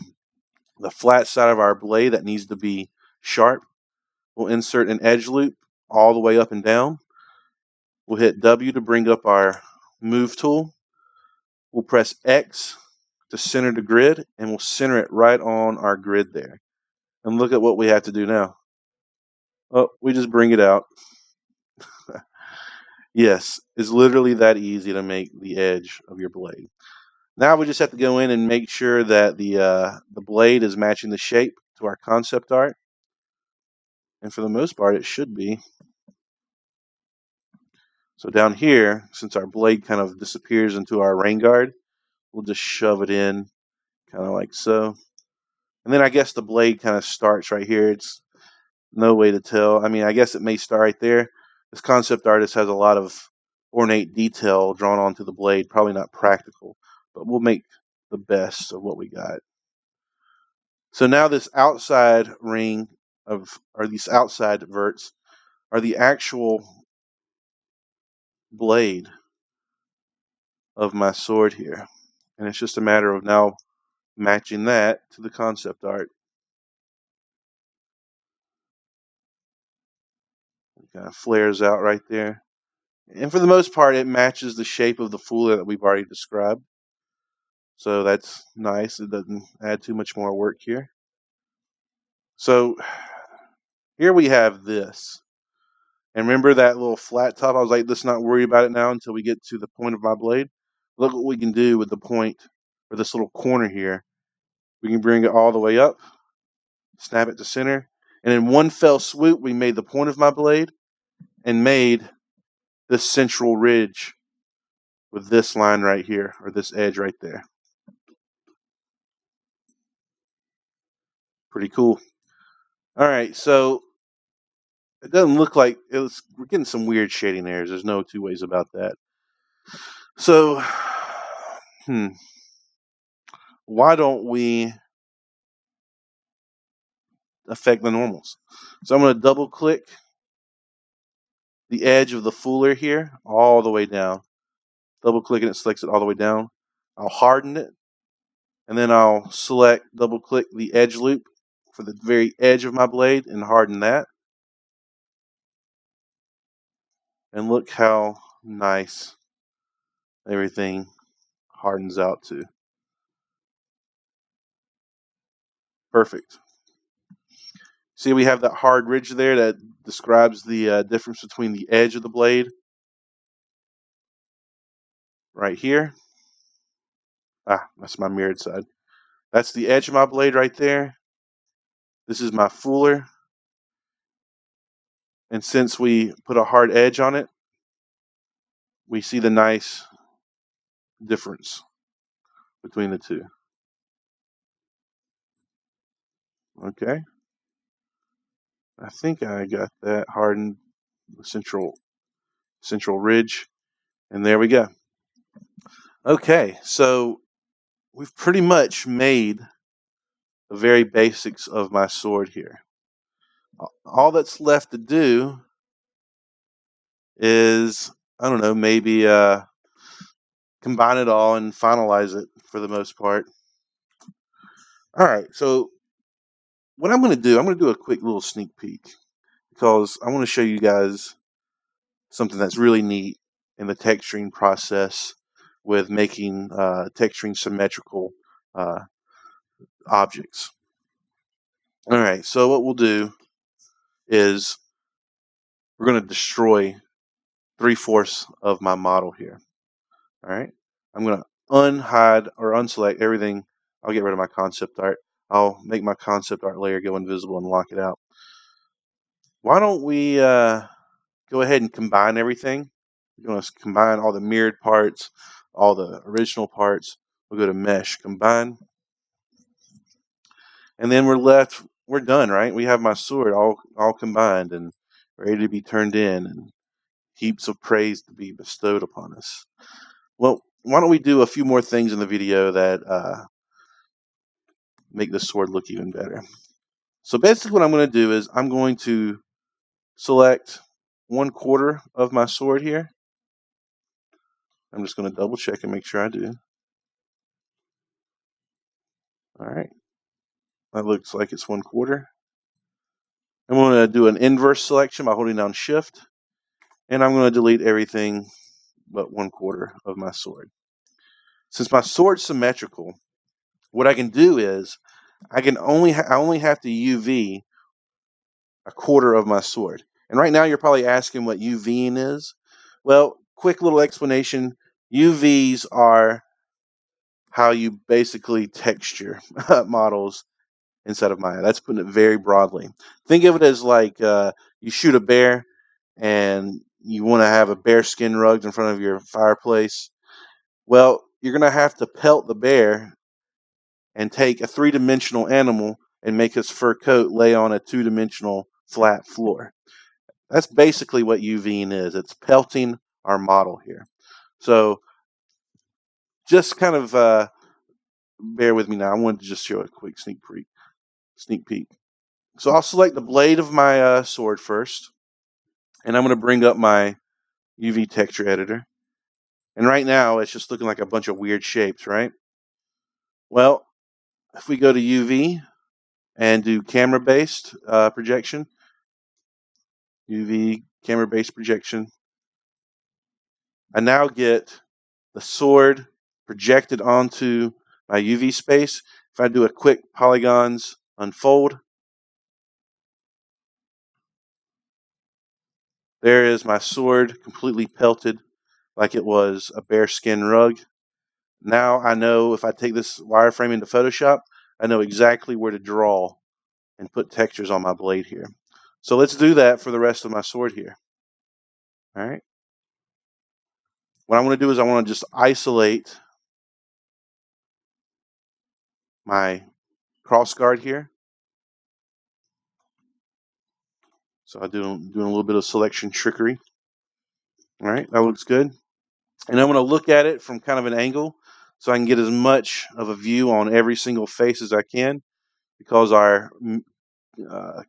the flat side of our blade that needs to be sharp. We'll insert an edge loop all the way up and down. We'll hit W to bring up our move tool. We'll press X to center the grid, and we'll center it right on our grid there. And look at what we have to do now. Oh, we just bring it out. Yes, it's literally that easy to make the edge of your blade. Now we just have to go in and make sure that the blade is matching the shape to our concept art. And for the most part, it should be. So down here, since our blade kind of disappears into our rain guard, we'll just shove it in kind of like so. And then I guess the blade kind of starts right here. It's no way to tell. I mean, I guess it may start right there. This concept artist has a lot of ornate detail drawn onto the blade. Probably not practical, but we'll make the best of what we got. So now this outside ring or these outside verts are the actual blade of my sword here. And it's just a matter of now matching that to the concept art. It kind of flares out right there. And for the most part, it matches the shape of the fuller that we've already described. So that's nice. It doesn't add too much more work here. So here we have this. And remember that little flat top? I was like, let's not worry about it now until we get to the point of my blade. Look what we can do with the point, or this little corner here. We can bring it all the way up, snap it to center, and in one fell swoop, we made the point of my blade and made this central ridge with this line right here, or this edge right there. Pretty cool. All right, so it doesn't look like we're getting some weird shading errors. There's no two ways about that. So, why don't we affect the normals? So I'm going to double click the edge of the fuller here all the way down. Double click and it selects it all the way down. I'll harden it, and then I'll select, double click the edge loop for the very edge of my blade and harden that. And look how nice everything hardens out to. Perfect. See, we have that hard ridge there that describes the difference between the edge of the blade right here. That's my mirrored side. That's the edge of my blade right there. This is my fuller. And since we put a hard edge on it, we see the nice difference between the two. Okay. I think I got that hardened, the central ridge, and there we go. Okay, so we've pretty much made the very basics of my sword here. All that's left to do is, I don't know, maybe combine it all and finalize it for the most part. All right, so what I'm going to do a quick little sneak peek because I want to show you guys something that's really neat in the texturing process with making texturing symmetrical objects. All right, so what we'll do is we're going to destroy 3/4 of my model here. All right, I'm going to unhide or unselect everything. I'll get rid of my concept art. I'll make my concept art layer go invisible and lock it out. Why don't we go ahead and combine everything? We're going to combine all the mirrored parts, all the original parts. We'll go to Mesh, Combine. And then we're done, right? We have my sword all combined and ready to be turned in and heaps of praise to be bestowed upon us. Well, why don't we do a few more things in the video that make the sword look even better. So basically what I'm going to do is I'm going to select 1/4 of my sword here. I'm just going to double check and make sure I do. All right. That looks like it's 1/4. I'm going to do an inverse selection by holding down Shift. And I'm going to delete everything but 1/4 of my sword. Since my sword's symmetrical, what I can do is I only have to UV 1/4 of my sword. And right now you're probably asking what UVing is. Well, quick little explanation. UVs are how you basically texture models inside of Maya. That's putting it very broadly. Think of it as like you shoot a bear and you want to have a bear skin rug in front of your fireplace. Well, you're going to have to pelt the bear and take a 3-dimensional animal and make his fur coat lay on a 2-dimensional flat floor. That's basically what UVing is. It's pelting our model here. So just kind of bear with me now. I wanted to just show a quick sneak peek. So I'll select the blade of my sword first, and I'm going to bring up my UV texture editor. And right now, it's just looking like a bunch of weird shapes, right? Well, if we go to UV and do camera-based projection, UV camera-based projection, I now get the sword projected onto my UV space. If I do a quick polygons unfold, there is my sword completely pelted like it was a bearskin rug. Now I know if I take this wireframe into Photoshop, I know exactly where to draw and put textures on my blade here. So let's do that for the rest of my sword here. All right. What I want to do is I want to just isolate my cross guard here. So I'm doing a little bit of selection trickery. All right, that looks good. And I'm going to look at it from kind of an angle so I can get as much of a view on every single face as I can, because our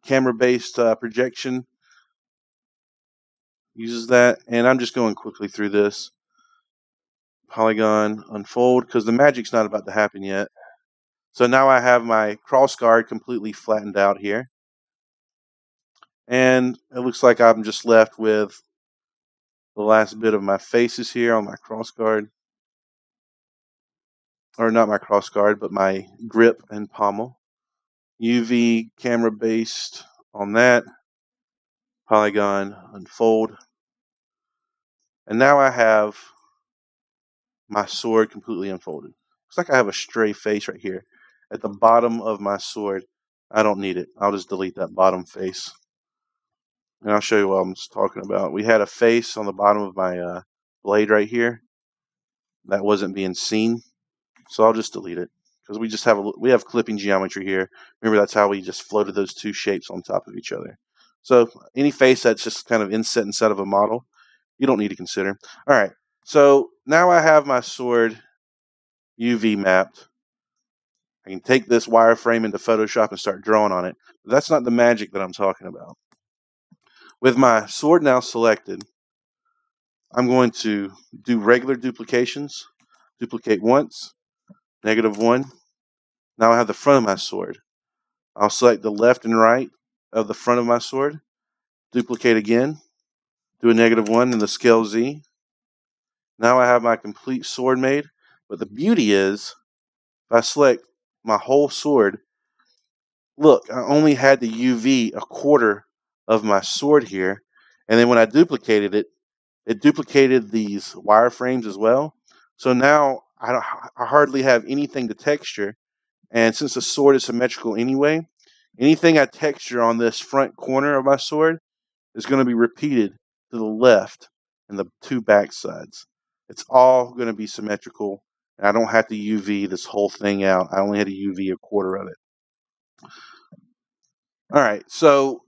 camera-based projection uses that. And I'm just going quickly through this. Polygon unfold, because the magic's not about to happen yet. So now I have my cross guard completely flattened out here. And it looks like I'm just left with the last bit of my faces here on my cross guard. Or not my cross guard, but my grip and pommel. UV camera based on that. Polygon unfold. And now I have my sword completely unfolded. Looks like I have a stray face right here at the bottom of my sword. I don't need it. I'll just delete that bottom face. And I'll show you what I'm talking about. We had a face on the bottom of my blade right here that wasn't being seen. So I'll just delete it. because we have clipping geometry here. Remember, that's how we just floated those two shapes on top of each other. So any face that's just kind of inset inside of a model, you don't need to consider. All right, so now I have my sword UV mapped. I can take this wireframe into Photoshop and start drawing on it. But that's not the magic that I'm talking about. With my sword now selected, I'm going to do regular duplications. Duplicate once, -1. Now I have the front of my sword. I'll select the left and right of the front of my sword. Duplicate again. Do a -1 in the scale Z. Now I have my complete sword made. But the beauty is, if I select my whole sword, look, I only had the UV a quarter of my sword here. And then when I duplicated it, it duplicated these wireframes as well. So now I hardly have anything to texture. And since the sword is symmetrical anyway, anything I texture on this front corner of my sword is going to be repeated to the left and the two back sides. It's all going to be symmetrical. And I don't have to UV this whole thing out. I only had to UV a quarter of it. All right, so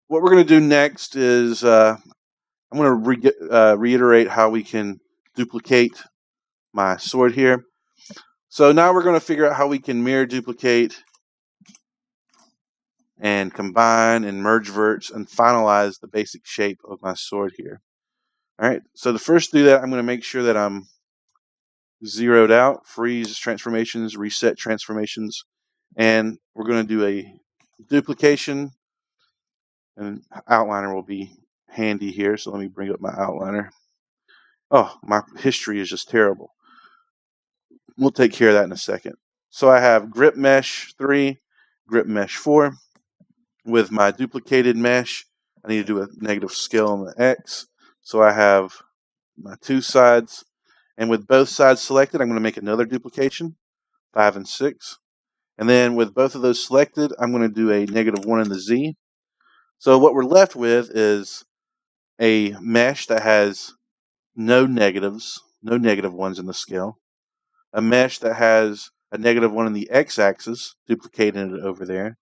what we're going to do next is I'm going to reiterate how we can duplicate my sword here. So now we're going to figure out how we can mirror duplicate and combine and merge verts and finalize the basic shape of my sword here. All right, so to first do that, I'm going to make sure that I'm zeroed out, freeze transformations, reset transformations, and we're going to do a duplication, and outliner will be handy here. So let me bring up my outliner. Oh, my history is just terrible. We'll take care of that in a second. So I have grip mesh 3, grip mesh 4. With my duplicated mesh, I need to do a negative scale on the X. So I have my two sides. And with both sides selected, I'm going to make another duplication, 5 and 6. And then with both of those selected, I'm going to do a -1 in the Z. So what we're left with is a mesh that has no negatives, no negative ones in the scale. A mesh that has a -1 in the X-axis, duplicating it over there.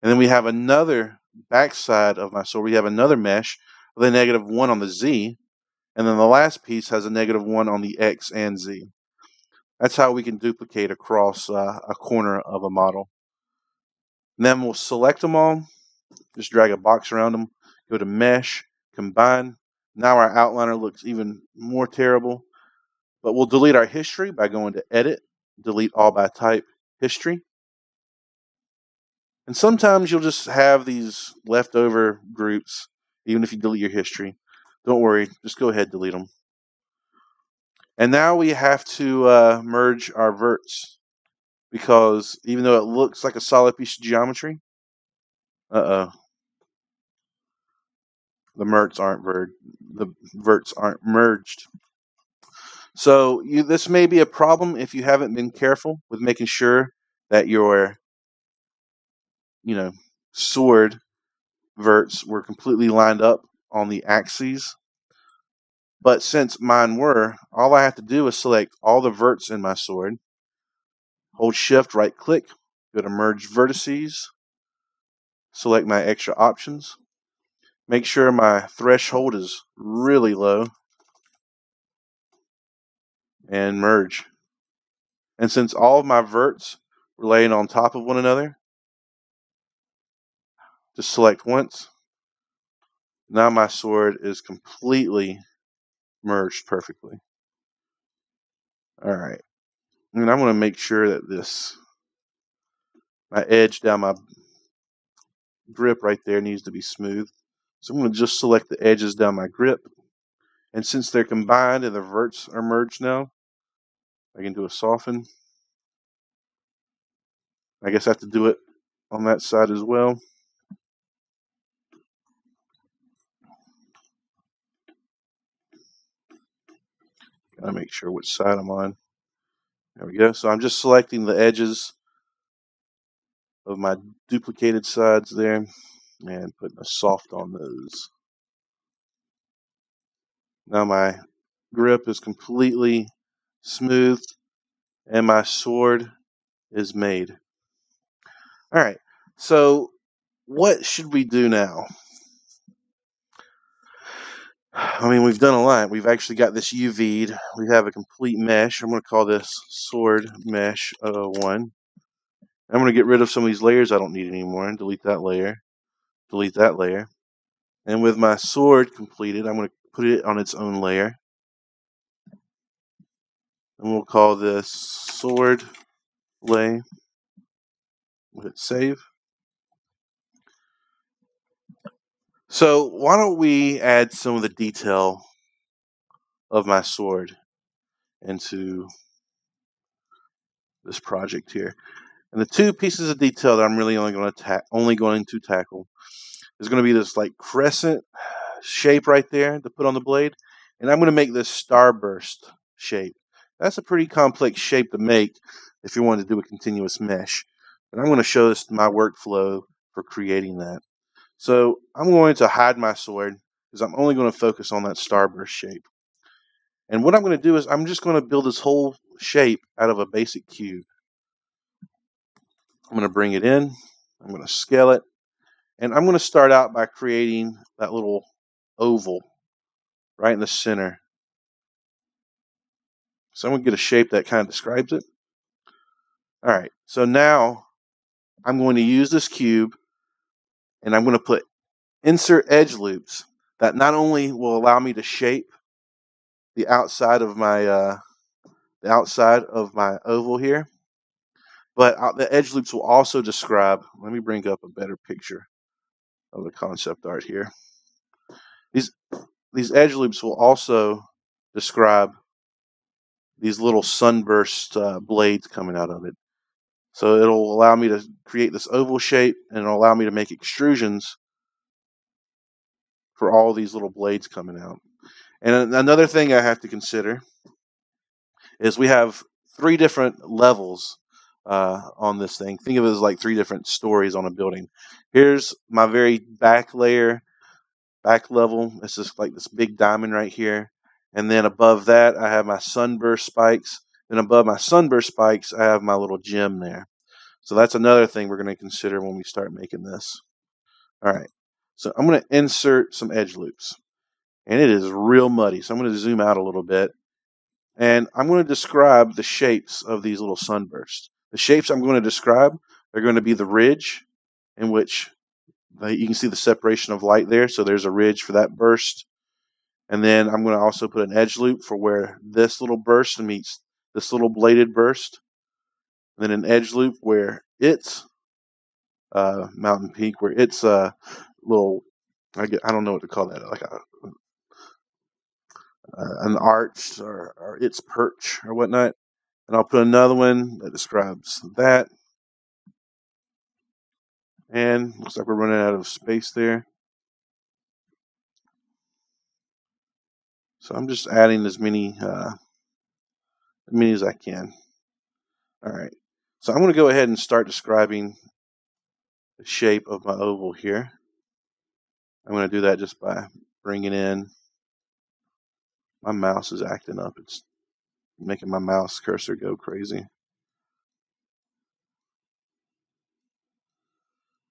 And then we have another backside of my sword. We have another mesh with a -1 on the Z. And then the last piece has a -1 on the X and Z. That's how we can duplicate across a corner of a model. And then we'll select them all. Just drag a box around them. Go to Mesh, Combine. Now our outliner looks even more terrible. But we'll delete our history by going to Edit, Delete All by Type, History. And sometimes you'll just have these leftover groups, even if you delete your history. Don't worry, just go ahead and delete them. And now we have to merge our verts, because even though it looks like a solid piece of geometry, the verts aren't merged. So this may be a problem if you haven't been careful with making sure that your sword verts were completely lined up on the axes. But since mine were, all I have to do is select all the verts in my sword, hold shift, right click, go to merge vertices, select my extra options, make sure my threshold is really low, and merge. And since all of my verts were laying on top of one another, just select once. Now my sword is completely merged perfectly. All right. And I'm going to make sure that my edge down my grip right there needs to be smooth. So I'm going to just select the edges down my grip. And since they're combined and the verts are merged now, I can do a soften. I guess I have to do it on that side as well. Gotta make sure which side I'm on. There we go. So I'm just selecting the edges of my duplicated sides there and putting a soft on those. Now my grip is completely smooth and my sword is made. All right, so what should we do now? I mean, we've done a lot. We've actually got this UV'd. We have a complete mesh. I'm going to call this sword mesh 1. I'm going to get rid of some of these layers I don't need anymore and delete that layer. Delete that layer. And with my sword completed, I'm going to put it on its own layer. And we'll call this sword lay. We'll hit save. So why don't we add some of the detail of my sword into this project here. And the two pieces of detail that I'm really only going to tackle is going to be this like crescent shape right there to put on the blade, and I'm going to make this starburst shape. That's a pretty complex shape to make if you want to do a continuous mesh. And I'm going to show this my workflow for creating that. So I'm going to hide my sword because I'm only going to focus on that starburst shape. And what I'm going to do is I'm just going to build this whole shape out of a basic cube. I'm going to bring it in. I'm going to scale it. And I'm going to start out by creating that little oval right in the center. So I'm going to get a shape that kind of describes it. All right, so now I'm going to use this cube and I'm going to put insert edge loops that not only will allow me to shape the outside of my oval here, but the edge loops will also describe, let me bring up a better picture of the concept art here. These edge loops will also describe these little sunburst blades coming out of it. So it'll allow me to create this oval shape, and it'll allow me to make extrusions for all these little blades coming out. And another thing I have to consider is we have 3 different levels on this thing. Think of it as like 3 different stories on a building. Here's my very back layer, back level. It's just like this big diamond right here. And then above that, I have my sunburst spikes. Then above my sunburst spikes, I have my little gem there. So that's another thing we're going to consider when we start making this. All right. So I'm going to insert some edge loops. And it is real muddy. So I'm going to zoom out a little bit. And I'm going to describe the shapes of these little sunbursts. The shapes I'm going to describe are going to be the ridge, in which you can see the separation of light there. So there's a ridge for that burst. And then I'm going to also put an edge loop for where this little burst meets this little bladed burst. And then an edge loop where it's mountain peak, where it's a little, I don't know what to call that, like an arch or its perch or whatnot. And I'll put another one that describes that. And looks like we're running out of space there. So I'm just adding as many as I can. All right. So I'm going to go ahead and start describing the shape of my oval here. I'm going to do that just by bringing in. My mouse is acting up. It's making my mouse cursor go crazy.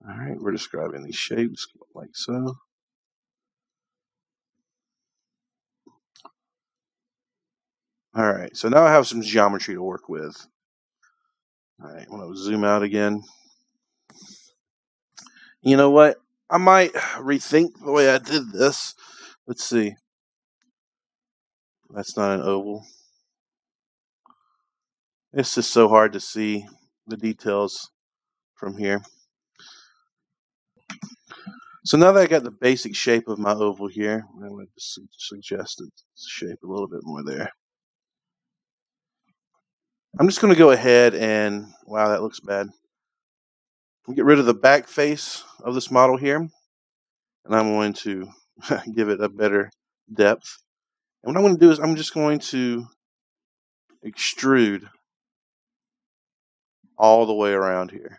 All right, we're describing these shapes like so. All right, so now I have some geometry to work with. All right, I'm going to zoom out again. You know what? I might rethink the way I did this. Let's see. That's not an oval. It's just so hard to see the details from here. So now that I got the basic shape of my oval here, I'm going to suggest its shape a little bit more there. I'm just going to go ahead and, wow, that looks bad. We'll get rid of the back face of this model here, and I'm going to give it a better depth. And what I'm going to do is I'm just going to extrude all the way around here.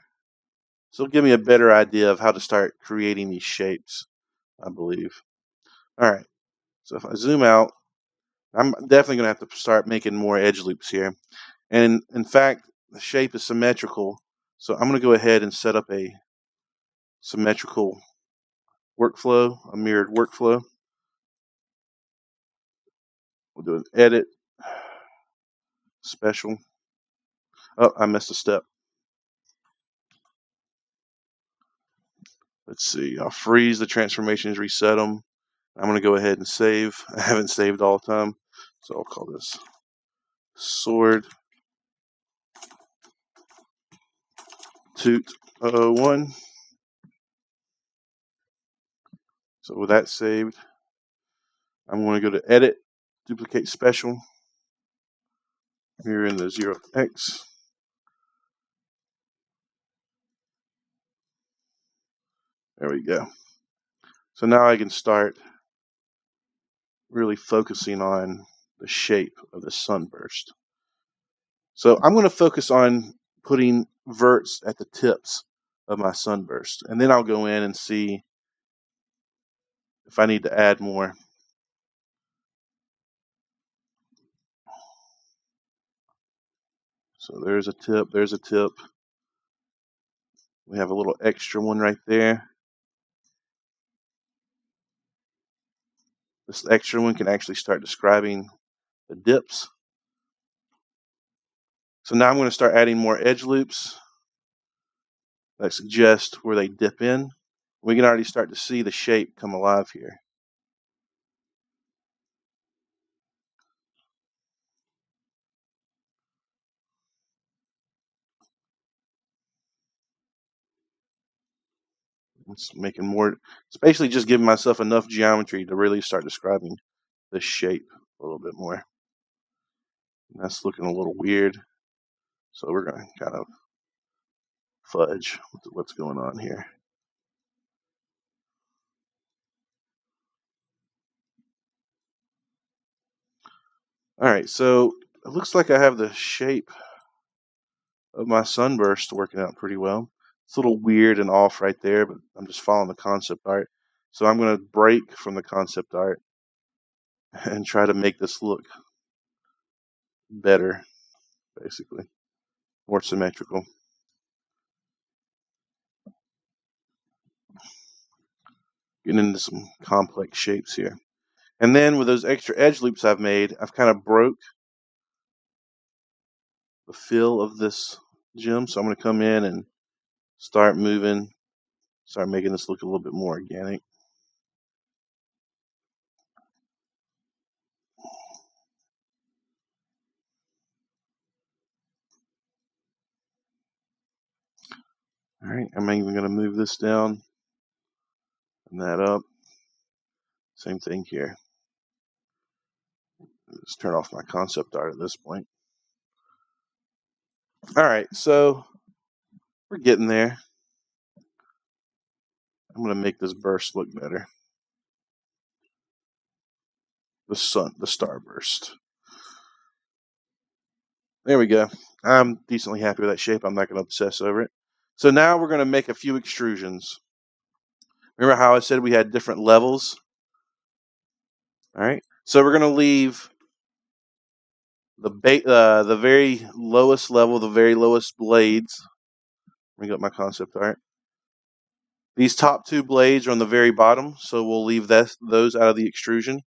So it'll give me a better idea of how to start creating these shapes, I believe. All right, so if I zoom out, I'm definitely going to have to start making more edge loops here. And in fact, the shape is symmetrical, so I'm going to go ahead and set up a symmetrical workflow, a mirrored workflow. We'll do an edit, special. Oh, I missed a step. Let's see. I'll freeze the transformations, reset them. I'm going to go ahead and save. I haven't saved all the time, so I'll call this sword toot 001. So with that saved, I'm going to go to edit, duplicate special. Here in the 0x. There we go. So now I can start really focusing on the shape of the sunburst. So I'm going to focus on putting verts at the tips of my sunburst, and then I'll go in and see if I need to add more. So there's a tip, there's a tip. We have a little extra one right there. This extra one can actually start describing the dips. So now I'm going to start adding more edge loops that suggest where they dip in. We can already start to see the shape come alive here. It's making more. It's basically just giving myself enough geometry to really start describing the shape a little bit more. And that's looking a little weird, so we're going to kind of fudge what's going on here. All right, so it looks like I have the shape of my sunburst working out pretty well. It's a little weird and off right there, but I'm just following the concept art. So I'm going to break from the concept art and try to make this look better, basically, more symmetrical. Getting into some complex shapes here. And then with those extra edge loops I've made, I've kind of broke the feel of this gem. So I'm going to come in and start moving, start making this look a little bit more organic. All right, I'm even going to move this down and that up. Same thing here. Let's turn off my concept art at this point. All right, so we're getting there. I'm going to make this burst look better. The starburst. There we go. I'm decently happy with that shape. I'm not going to obsess over it. So now we're going to make a few extrusions. Remember how I said we had different levels? All right. So we're going to leave the very lowest level, the very lowest blades. Let me get my concept art. These top two blades are on the very bottom, so we'll leave those out of the extrusion.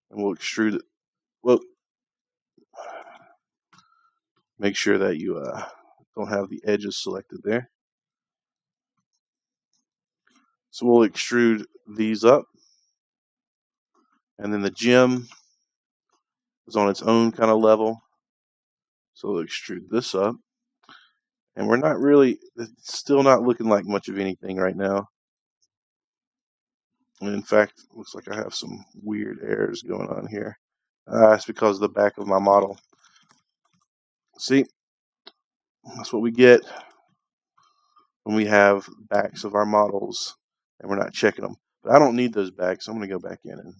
And we'll extrude it. Well, make sure that you don't have the edges selected there. So we'll extrude these up. And then the gem is on its own kind of level. So we'll extrude this up. And we're not really, it's still not looking like much of anything right now. And in fact, it looks like I have some weird errors going on here. It's because of the back of my model. See, that's what we get when we have backs of our models and we're not checking them. But I don't need those backs. I'm going to go back in and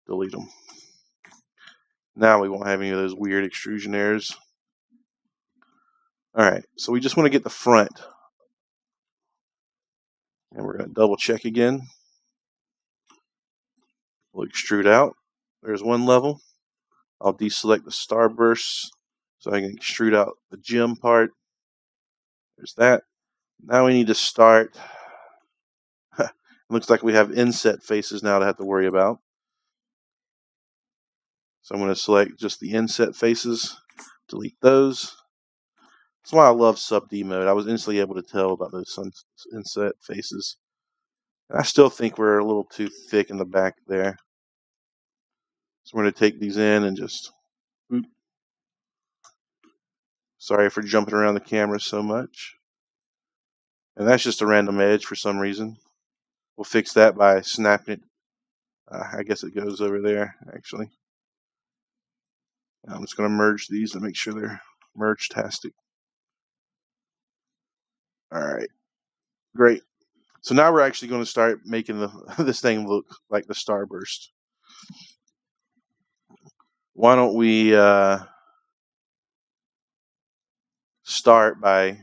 delete them. Now we won't have any of those weird extrusion errors. All right, so we just want to get the front. And we're going to double check again. We'll extrude out. There's one level. I'll deselect the starbursts So I can extrude out the gem part. There's that. Now we need to start. It looks like we have inset faces now to have to worry about. So I'm going to select just the inset faces, delete those. That's why I love sub D mode. I was instantly able to tell about those inset faces. And I still think we're a little too thick in the back there. So we're going to take these in and just... Sorry for jumping around the camera so much. And that's just a random edge for some reason. We'll fix that by snapping it. I guess it goes over there, actually. I'm just going to merge these to make sure they're merge-tastic. Alright, great. So now we're actually going to start making this thing look like the starburst. Why don't we start by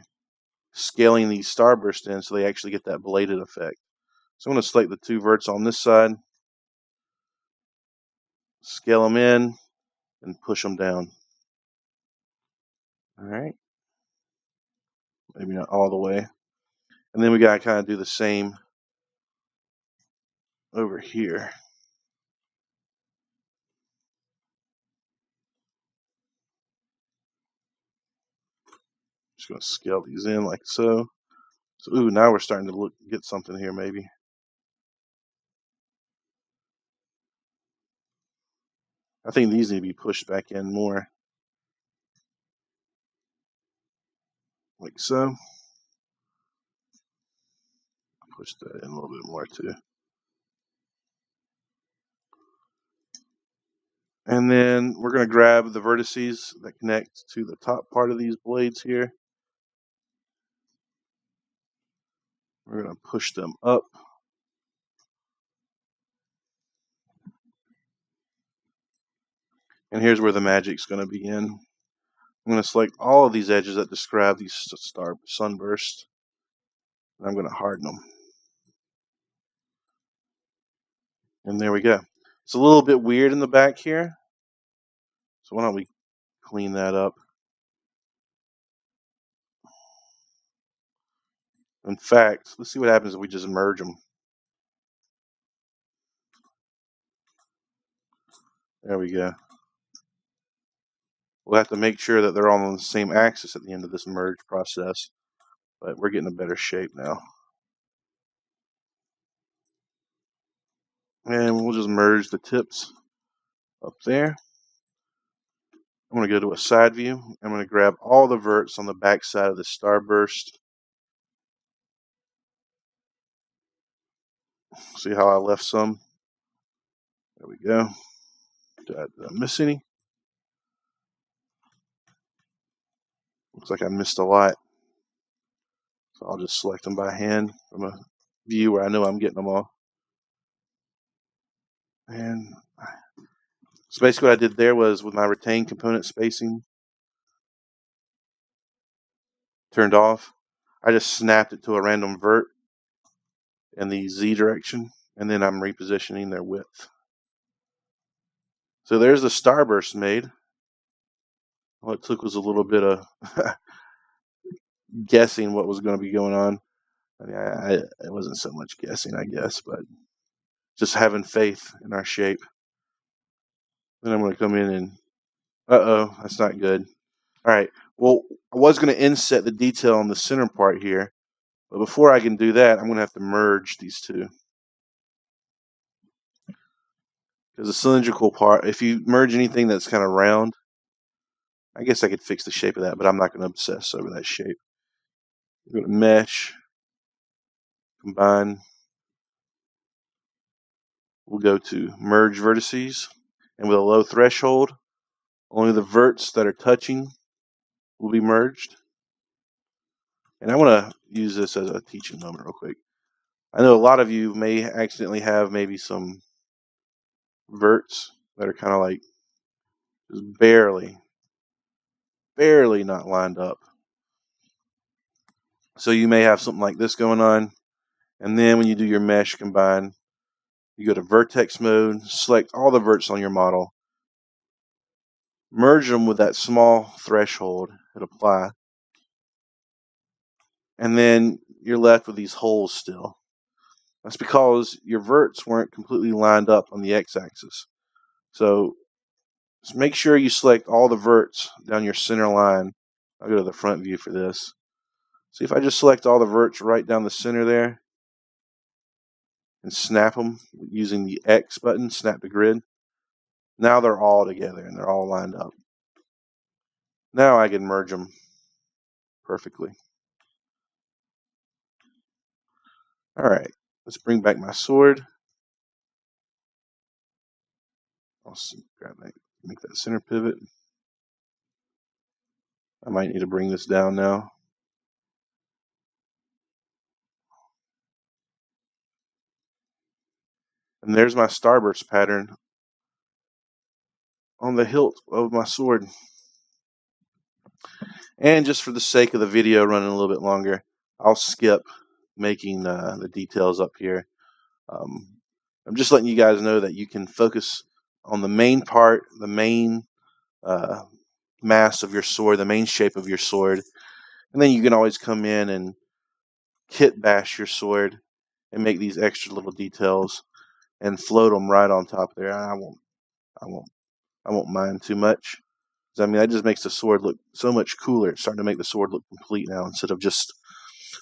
scaling these starbursts in so they actually get that bladed effect. So I'm going to select the two verts on this side, scale them in, and push them down. Alright. Maybe not all the way. And then we got to kind of do the same over here. Just going to scale these in like so. So, ooh, now we're starting to get something here maybe. I think these need to be pushed back in more. Like so. Push that in a little bit more too. And then we're going to grab the vertices that connect to the top part of these blades here. We're going to push them up. And here's where the magic's going to begin. I'm going to select all of these edges that describe these sunbursts. And I'm going to harden them. And there we go. It's a little bit weird in the back here. So why don't we clean that up. In fact, let's see what happens if we just merge them. There we go. We'll have to make sure that they're all on the same axis at the end of this merge process. But we're getting a better shape now. And we'll just merge the tips up there. I'm going to go to a side view. I'm going to grab all the verts on the back side of the starburst. See how I left some? There we go. Did I miss any? Looks like I missed a lot. So I'll just select them by hand from a view where I know I'm getting them all. And so basically what I did there was with my retained component spacing turned off, I just snapped it to a random vert in the Z direction, and then I'm repositioning their width. So there's the starburst made. All it took was a little bit of guessing what was going to be going on. I mean, it wasn't so much guessing, I guess, but just having faith in our shape. Then I'm going to come in and, that's not good. All right, well, I was going to inset the detail on the center part here, but before I can do that, I'm going to have to merge these two. Because the cylindrical part, if you merge anything that's kind of round, I guess I could fix the shape of that, but I'm not going to obsess over that shape. We're going to mesh, combine. We'll go to merge vertices, and with a low threshold, only the verts that are touching will be merged. And I want to use this as a teaching moment real quick. I know a lot of you may accidentally have maybe some verts that are kind of like just barely not lined up. So you may have something like this going on, and then when you do your mesh combine, you go to vertex mode, select all the verts on your model, merge them with that small threshold and apply. And then you're left with these holes still. That's because your verts weren't completely lined up on the x-axis. So just make sure you select all the verts down your center line. I'll go to the front view for this. See, if I just select all the verts right down the center there and snap them using the X button, snap to grid, now they're all together and they're all lined up. Now I can merge them perfectly. All right, let's bring back my sword. I'll grab that, make that center pivot. I might need to bring this down now. And there's my starburst pattern on the hilt of my sword. And just for the sake of the video running a little bit longer, I'll skip making the details up here. I'm just letting you guys know that you can focus on the main part, the main mass of your sword, the main shape of your sword, and then you can always come in and kit bash your sword and make these extra little details and float them right on top there. I won't mind too much. I mean, that just makes the sword look so much cooler. It's starting to make the sword look complete now instead of just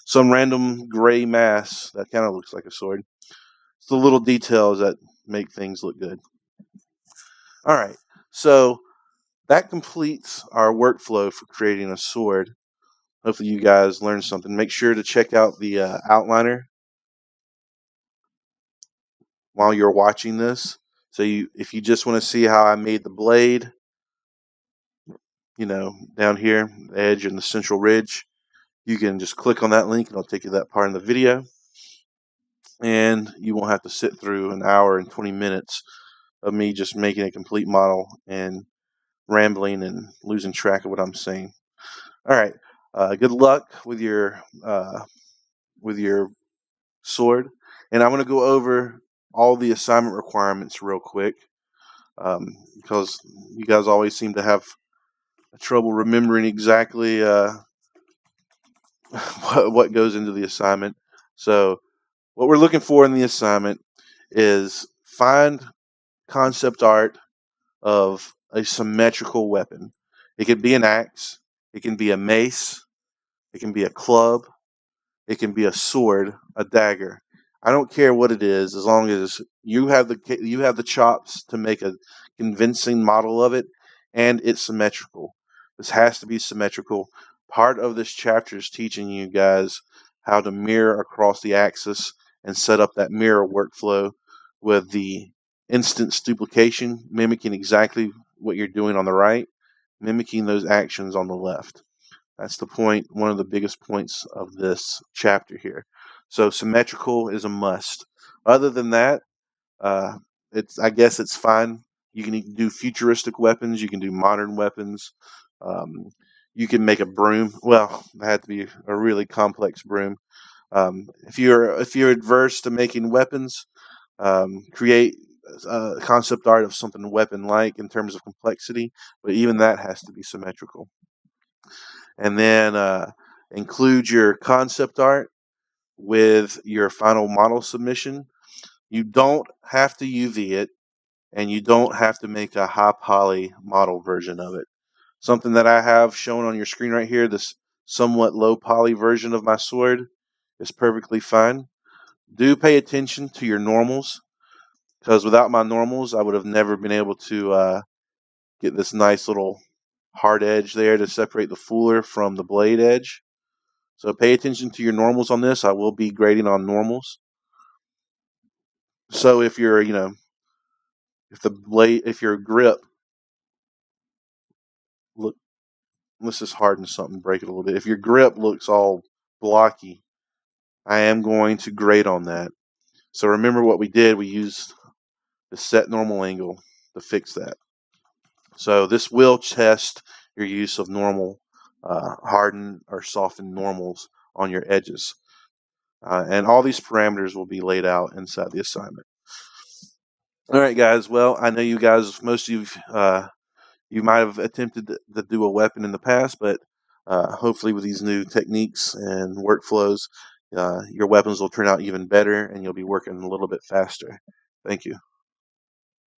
some random gray mass that kind of looks like a sword. It's the little details that make things look good. All right, so that completes our workflow for creating a sword. Hopefully you guys learned something. Make sure to check out the outliner while you're watching this. So if you just want to see how I made the blade, down here, the edge and the central ridge, you can just click on that link and it'll take you to that part in the video. And you won't have to sit through an hour and 20 minutes of me just making a complete model and rambling and losing track of what I'm saying. All right, good luck with your sword, and I'm going to go over all the assignment requirements real quick because you guys always seem to have trouble remembering exactly what goes into the assignment. So what we're looking for in the assignment is find concept art of a symmetrical weapon. It could be an axe, it can be a mace, it can be a club, it can be a sword, a dagger. I don't care what it is, as long as you have the chops to make a convincing model of it, and it's symmetrical. This has to be symmetrical. Part of this chapter is teaching you guys how to mirror across the axis and set up that mirror workflow with the instance duplication, mimicking exactly what you're doing on the right, mimicking those actions on the left. That's the point, one of the biggest points of this chapter here. So symmetrical is a must. Other than that, I guess it's fine. You can do futuristic weapons. You can do modern weapons. You can make a broom. Well, it had to be a really complex broom. If you're adverse to making weapons, create concept art of something weapon-like in terms of complexity. But even that has to be symmetrical. And then include your concept art with your final model submission. You don't have to UV it, and you don't have to make a high poly model version of it. Something that I have shown on your screen right here, this somewhat low poly version of my sword, is perfectly fine. Do pay attention to your normals, because without my normals, I would have never been able to get this nice little hard edge there to separate the fuller from the blade edge. So pay attention to your normals on this. I will be grading on normals. So if you're, if your grip, look, let's just harden something, break it a little bit. If your grip looks all blocky, I am going to grade on that. So remember what we did. We used the set normal angle to fix that. So this will test your use of normal, hardened or softened normals on your edges. And all these parameters will be laid out inside the assignment. All right, guys. Well, I know you guys, most of you You might have attempted to do a weapon in the past, but hopefully with these new techniques and workflows, your weapons will turn out even better and you'll be working a little bit faster. Thank you.